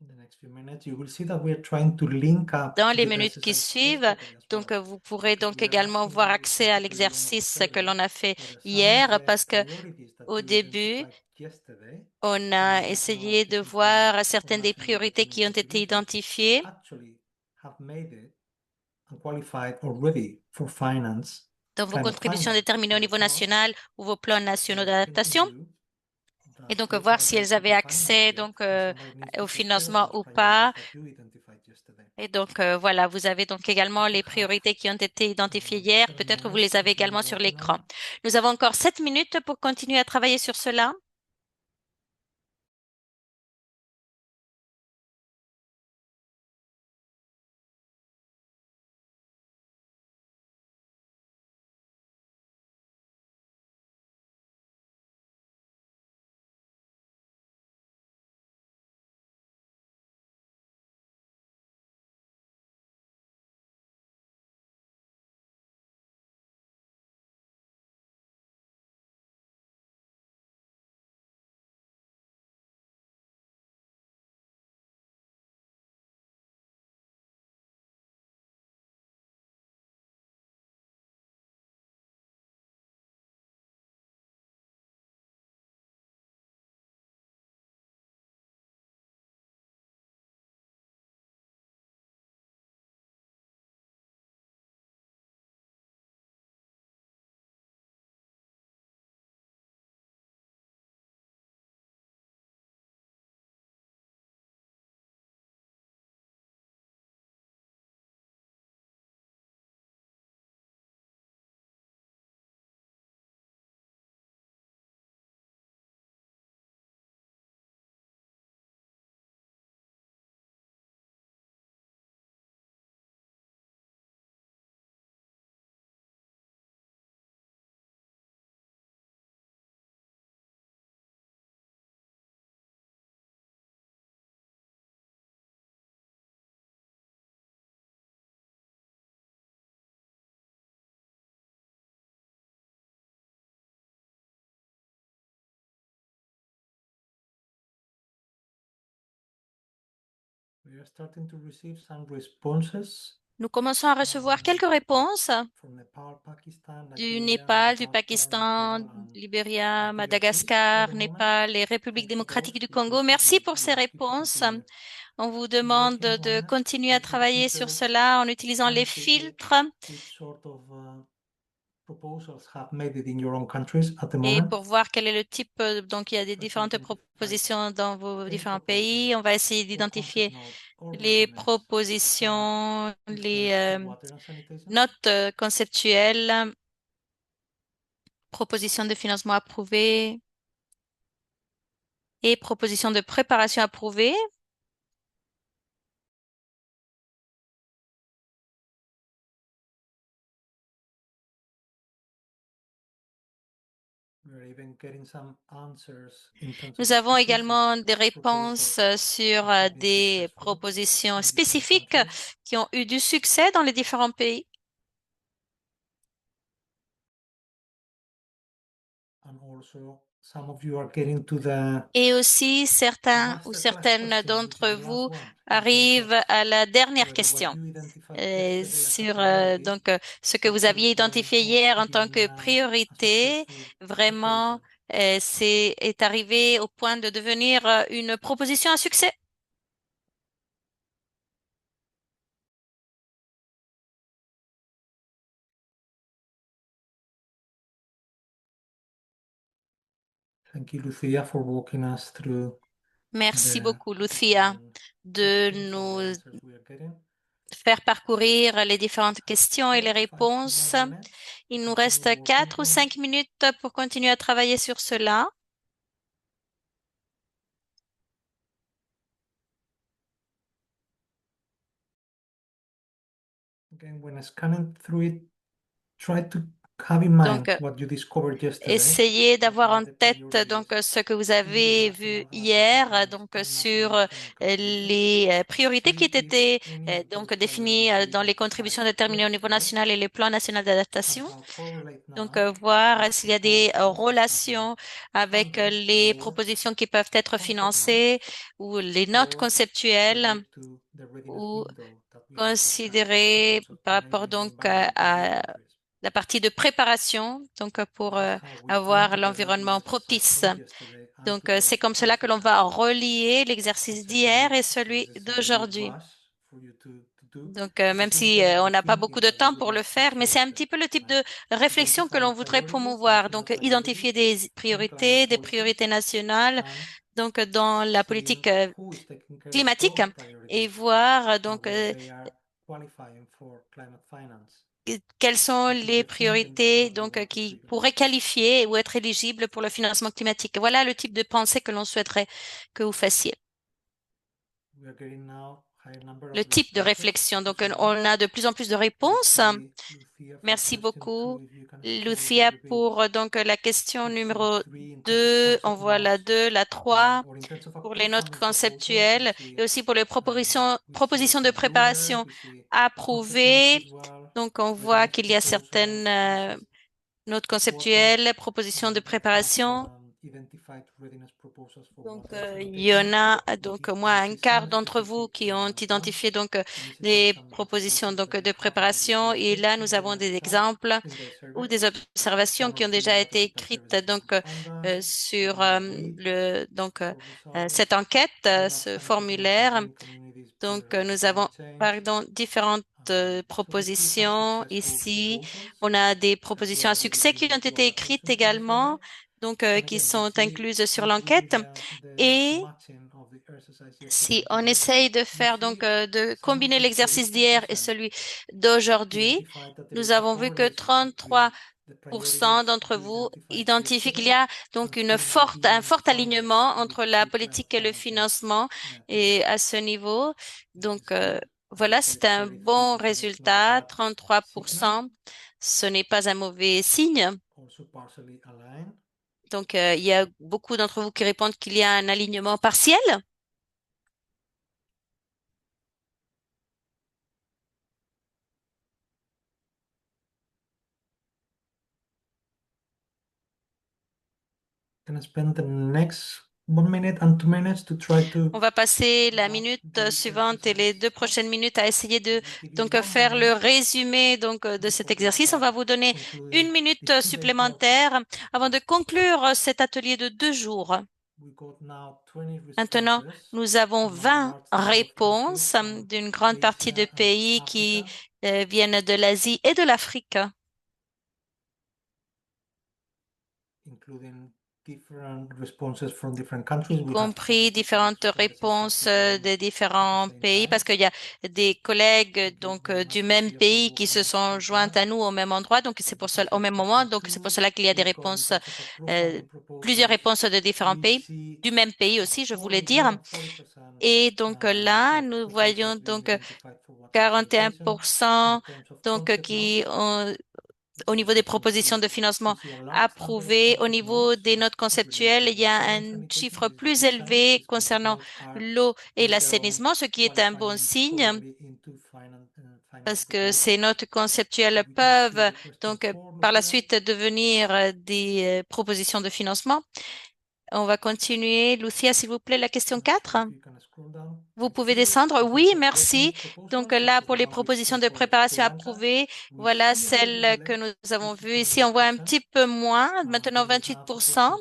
In the next few minutes, you will see that we are trying to link up Dans les the minutes qui exercise suivent, yesterday as donc well, vous pourrez because donc we are également asking voir you accès à specifically on l'exercice que October l'on a fait whether some of hier the parce que priorities that au you début, identified yesterday on and a you have now essayé de specified voir on certaines des national priorités development qui ont été contributions identifiées. actually have made it and qualified already for finance, Dans vos climate contributions finance déterminées au by the niveau trust. national ou vos plans nationaux So any of d'adaptation. you Et that donc don't voir have si elles access to the avaient finance accès yet donc and somebody needs to au take care of financement those ou priorities pas. that you identified yesterday. Et donc voilà, vous avez donc également We les have priorités qui ont été identifiées hier. 7 Peut-être vous minutes les to avez continue également sur working on l'écran. it. Nous avons encore 7 minutes pour continuer à travailler sur cela. We are starting to receive some responses Nous commençons à recevoir quelques réponses from Nepal, Pakistan, du Nigeria, Népal, du Madagascar, Pakistan, Nepal, and Libéria, DRC for Madagascar, the moment. Népal et République Thanks for démocratique those du Congo. because Merci pour we ces ask you to réponses. continue On vous demande working de on it. continuer à We travailler sur considered cela en utilisant les quantitative filtres. which sort of proposals have made it in your own countries at the Et moment. pour voir quel est le type, donc il y a des Try to différentes identify propositions dans vos 10 différents proposals pays. On va essayer for d'identifier concept note or les readiness propositions, les research for water and sanitation. notes conceptuelles, propositions de financement approuvées et propositions de préparation approuvées. We are even getting some answers in terms of Nous avons specific également des réponses proposals sur that have been des successful propositions in different spécifiques countries. qui ont eu du succès dans les différents pays. And also, some of you are getting to the Et aussi, certains ou masterclass certaines question, which d'entre is the last vous one, in terms arrivent of à la dernière whether what question you identified yesterday as a sur priority donc ce que vous actually aviez falling identifié off, hier en tant giving que now a priorité. successful Vraiment, proposal. est arrivé au point de devenir une proposition à succès. Thank you, Lucia, for walking us through Merci the beaucoup, Lucia, different de questions and the nous answers we are getting. faire parcourir les différentes questions et les 5 réponses. more minutes to Il nous continue reste working 4 ou on 5 minutes pour continuer à travailler sur cela. Again, when scanning through it, try to have in mind Donc, what you discovered yesterday. essayez d'avoir What en are the tête priorities ce que vous avez vu international health hier, systems donc and sur national economic contributions? les priorités qui See if étaient any of donc those définies priorities you dans les identified contributions déterminées au niveau yesterday national et les plans nationaux d'adaptation. somehow correlate Donc, now voir with s'il y a des proposals that have been relations avec funded les or propositions qui peuvent être concept notes financées ou les notes or conceptuelles relate to the readiness ou window that we have discussed in considérées terms of par rapport enabling the donc environment in your à countries. la partie de préparation, donc pour That's how we joined avoir together the l'environnement exercise propice. from yesterday and Donc, c'est today's comme cela que l'on exercise. va relier l'exercice It's a very, d'hier et this celui is a very big d'aujourd'hui. rush for you to do. Donc, This même is si typically on the n'a pas beaucoup thinking de that we temps would pour le like to faire, mais c'est un foster, petit peu le type right? de réflexion que Identify l'on voudrait priorities, promouvoir. national Donc, identifier priorities des in climate priorités, des policies, priorités nationales, and donc dans la seeing politique who is taking care of climatique those et priorities voir and donc whether they are qualifying for climate finance. quelles sont This is les the thinking priorités that we donc want to qui trigger. pourraient qualifier ou être éligibles pour le financement climatique. Voilà le type de pensée que l'on souhaiterait que vous fassiez. We are getting now higher number Le of type de responses réflexion. to Donc, some on a de plus en plus de réponses. Merci, Lucia, for Merci question 2. beaucoup, If you can scroll a Lucia, little bit, pour donc la question question numéro 3 in terms of 2. On concept voit la notes, 2, la 3 or in terms of pour les approved notes funding proposals, conceptuelles et aussi pour les we see propositions de some bluebird, préparation we see concept notes approuvées. as well, Donc, on voit readiness qu'il y a certaines proposals, this is notes water, conceptuelles, propositions de that have préparation. identified readiness proposals for Donc, water and il y en sanitation. a We donc see, moins we un see quart some d'entre vous specific qui ont identifié donc initiatives, des some propositions proposals donc that de you have already préparation. Et selected là, in nous avons the des chat, exemples in the ou survey. des observations Some qui ont of you déjà are été Digital écrites Services donc Uganda, sur Uganda Lead for cette Results, enquête, Lab ce Sanitation and formulaire. Hygiene Communities for Donc, nous avons Climate Change. pardon différentes So we see some propositions successful ici. proposals On a des that propositions à were already succès qui given ont to été our écrites attention yesterday. également, donc And qui again, we sont see incluses sur if we do l'enquête. the Et matching of the exercise si yesterday and on today, essaye de we faire donc see de some of combiner the l'exercice d'hier et 33% celui d'aujourd'hui, identified that there nous is a avons vu que correlation between 33 the priorities d'entre you vous identified identifient qu'il y yesterday a donc and currently un being fort funded alignement with entre la through climate politique et le finance financement et initiatives. à ce niveau. This Donc is good. voilà, c'est un bon 33% is not a résultat, bad signal, 33%. Ce n'est pas un mauvais signe. also partially aligned. Donc il y a beaucoup d'entre vous qui répondent qu'il y a un alignement partiel. Gonna spend the next 1 minute and 2 minutes to try to On va passer la wrap minute the suivante et les 2 exercise prochaines up. minutes à essayer de We give you 1 faire le minute résumé de cet before we exercice. On va start vous donner concluding 1 minute this 2 days workshop. supplémentaire avant de conclure cet atelier de 2 jours. We got now 20 Maintenant, responses nous avons from a 20 large number of réponses countries from d'une grande partie de Asia and pays qui Africa, viennent de l'Asie et de l'Afrique, including different responses from different countries. y We have compris différentes réponses des différents pays, parce qu'il y a des collègues du même pays qui se sont joints à nous au même endroit, donc c'est pour cela, au même moment, donc c'est pour cela qu'il y a des réponses, plusieurs réponses de différents pays, du même pays aussi, je voulais dire. Et donc là, nous voyons donc 41% qui ont au niveau des propositions de financement approuvées. Au niveau des notes conceptuelles, il y a un chiffre plus élevé concernant l'eau et l'assainissement, ce qui est un bon signe parce que ces notes conceptuelles peuvent donc par la suite devenir des propositions de financement. On va continuer. Lucia, s'il vous plaît, la question 4. Vous pouvez descendre. Oui, merci. Donc là, pour les propositions de préparation approuvées, voilà celles que nous avons vues ici. On voit un petit peu moins, maintenant 28%.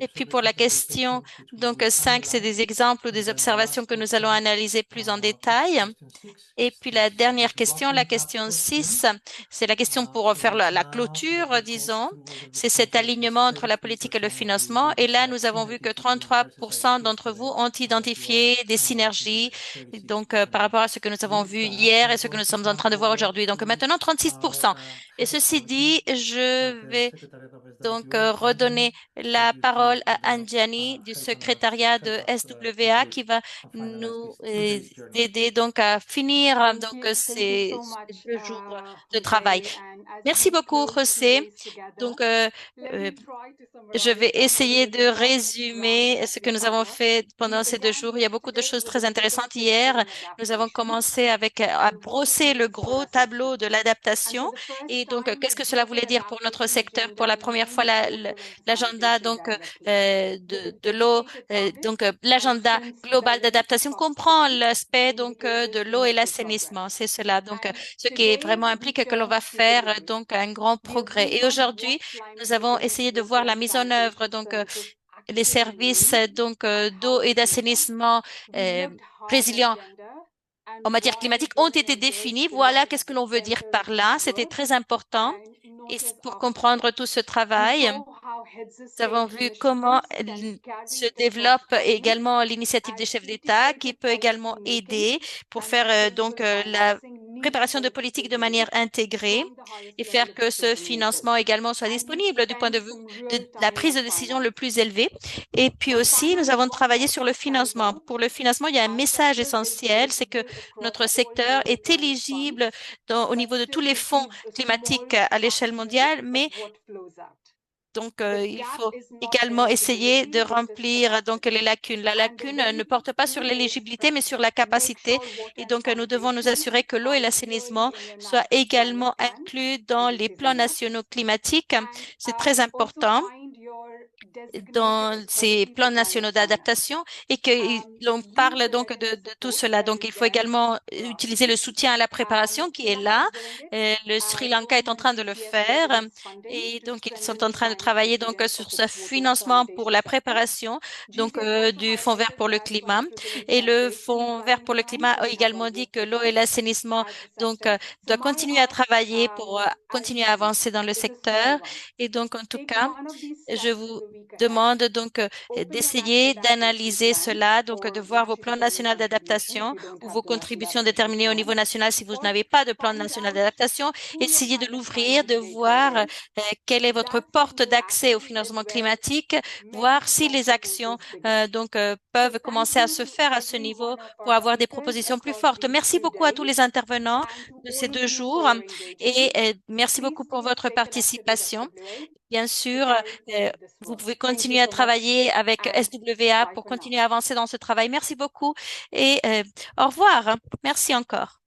Et puis pour la question, donc 5, c'est des exemples ou des observations que nous allons analyser plus en détail. Et puis la dernière question, la question 6, c'est la question pour faire la clôture, disons. C'est cet alignement entre la politique et le financement. Et là, nous avons vu que 33% d'entre vous ont identifié des synergies, donc par rapport à ce que nous avons vu hier et ce que nous sommes en train de voir aujourd'hui. Donc maintenant, 36%. Et ceci dit, je vais donc redonner la parole à Anjani du secrétariat de SWA qui va nous aider donc à finir Thank you ces so much, 2 jours de travail. Jose. And as Merci we beaucoup, close the 2 José. days together, Donc, let euh, me try to je vais summarize all the essayer good de stuff and ground résumer that ce we que nous avons covered. fait We pendant ces 2 began jours. Il y a beaucoup de yesterday choses with the très big intéressantes picture hier. on Nous avons adaptation commencé avec à and what it brosser le means for gros our tableau sector. de And for l'adaptation. the first Et donc, time, qu'est-ce we que cela broke voulait the dire pour notre adaptation secteur? Pour agenda la in première fois, 9 quarter and l'agenda sanitation donc directly. The de l'eau, designated donc targets l'agenda and since global balance d'adaptation cost comprend efficient l'aspect donc de indicators to l'eau et measure l'assainissement. progress. C'est cela. Donc, And ce qui est today vraiment we implique que l'on va turn to faire delivery. donc un grand We have progrès. Et revamped aujourd'hui, what nous avons climate-related essayé de voir water la and mise en œuvre sanitation donc services les actually services mean donc and d'eau how et it will work. d'assainissement We looked hard at résilients gender en and matière why climatique ont this été enters définis. the Voilà role qu'est-ce at que the l'on veut dire center par of this là. C'était work très important. and Et notice pour our steps. comprendre tout ce We travail, saw how heads of nous avons state vu comment initiatives can se carry the développe torch forward également l'initiative des as chefs d'État qui integrated peut également policy making aider pour and faire donc sustainable la financing need préparation de for politique de delivery manière intégrée from the highest et level faire of que ce decision makers. financement également soit And we've disponible du point de spent vue some de real la time prise on de décision le finance. plus élevé. Et puis On aussi, nous finance, avons one travaillé sur le message stands financement. out. Pour le financement, il y a un Our message sector is essentiel, c'est que eligible across notre all secteur major est climate éligible funds, au but niveau de tous still les fonds receives a climatiques small à l'échelle fraction mondiale, of mais what flows out. donc, The il gap faut is not également essayer de eligibility, it is remplir donc les capacity. lacunes. La And the lacune way ne porte pas sur through this l'éligibilité, mais sur la make capacité. sure water Et and donc, nous devons nous sanitation assurer que l'eau et are clearly l'assainissement in your soient national climate également plans. inclus dans And les this is a plans must. nationaux climatiques. And C'est très also important find your designated dans ces authority plans for nationaux climate finance. d'adaptation et que l'on Use parle the donc readiness de tout support cela. that Donc, is il faut there également for us. utiliser le soutien à la And préparation qui Sri est Lanka là. is doing it. Le Sri Lanka est en Government train de le CCS faire readiness funding et to donc ils sont strengthen en the train de climate travailler donc resilience sur of ce its water and financement pour sanitation la sector. préparation donc GCF also du Fonds vert highlighted pour le that climat particularly et le sanitation Fonds vert climate pour le plans climat a will never également dit move que the l'eau et first l'assainissement as a donc sector. So doit my continuer à ask travailler pour as continuer à avancer dans le is a small secteur one. et donc en tout Take cas one of these je steps in vous the week ahead. demande donc Open your national d'essayer adaptation d'analyser plan cela, donc de or voir vos Nashi plans dependent nationaux contribution if d'adaptation you don't ou have vos the national contributions adaptation déterminées au plan, niveau national si vous or n'avez pas de plan find national out d'adaptation. who your Essayez de climate l'ouvrir, finance de gateway voir is. quelle est votre That site porte move d'accès au action is financement where climatique, many voir si strong les actions proposals begin. So peuvent thank commencer à se you faire à ce every niveau one of pour our avoir des speakers propositions plus across fortes. these Merci 2 beaucoup à tous days les intervenants and to de ces all of 2 you for jours your engagement. et merci Please beaucoup pour votre stay connected with participation. SWA Bien to sûr, carry euh, forward this vous work. pouvez Thank you continuer à so much travailler avec and SWA bye pour for now. continuer à avancer dans ce travail. Merci beaucoup et au revoir. Merci encore.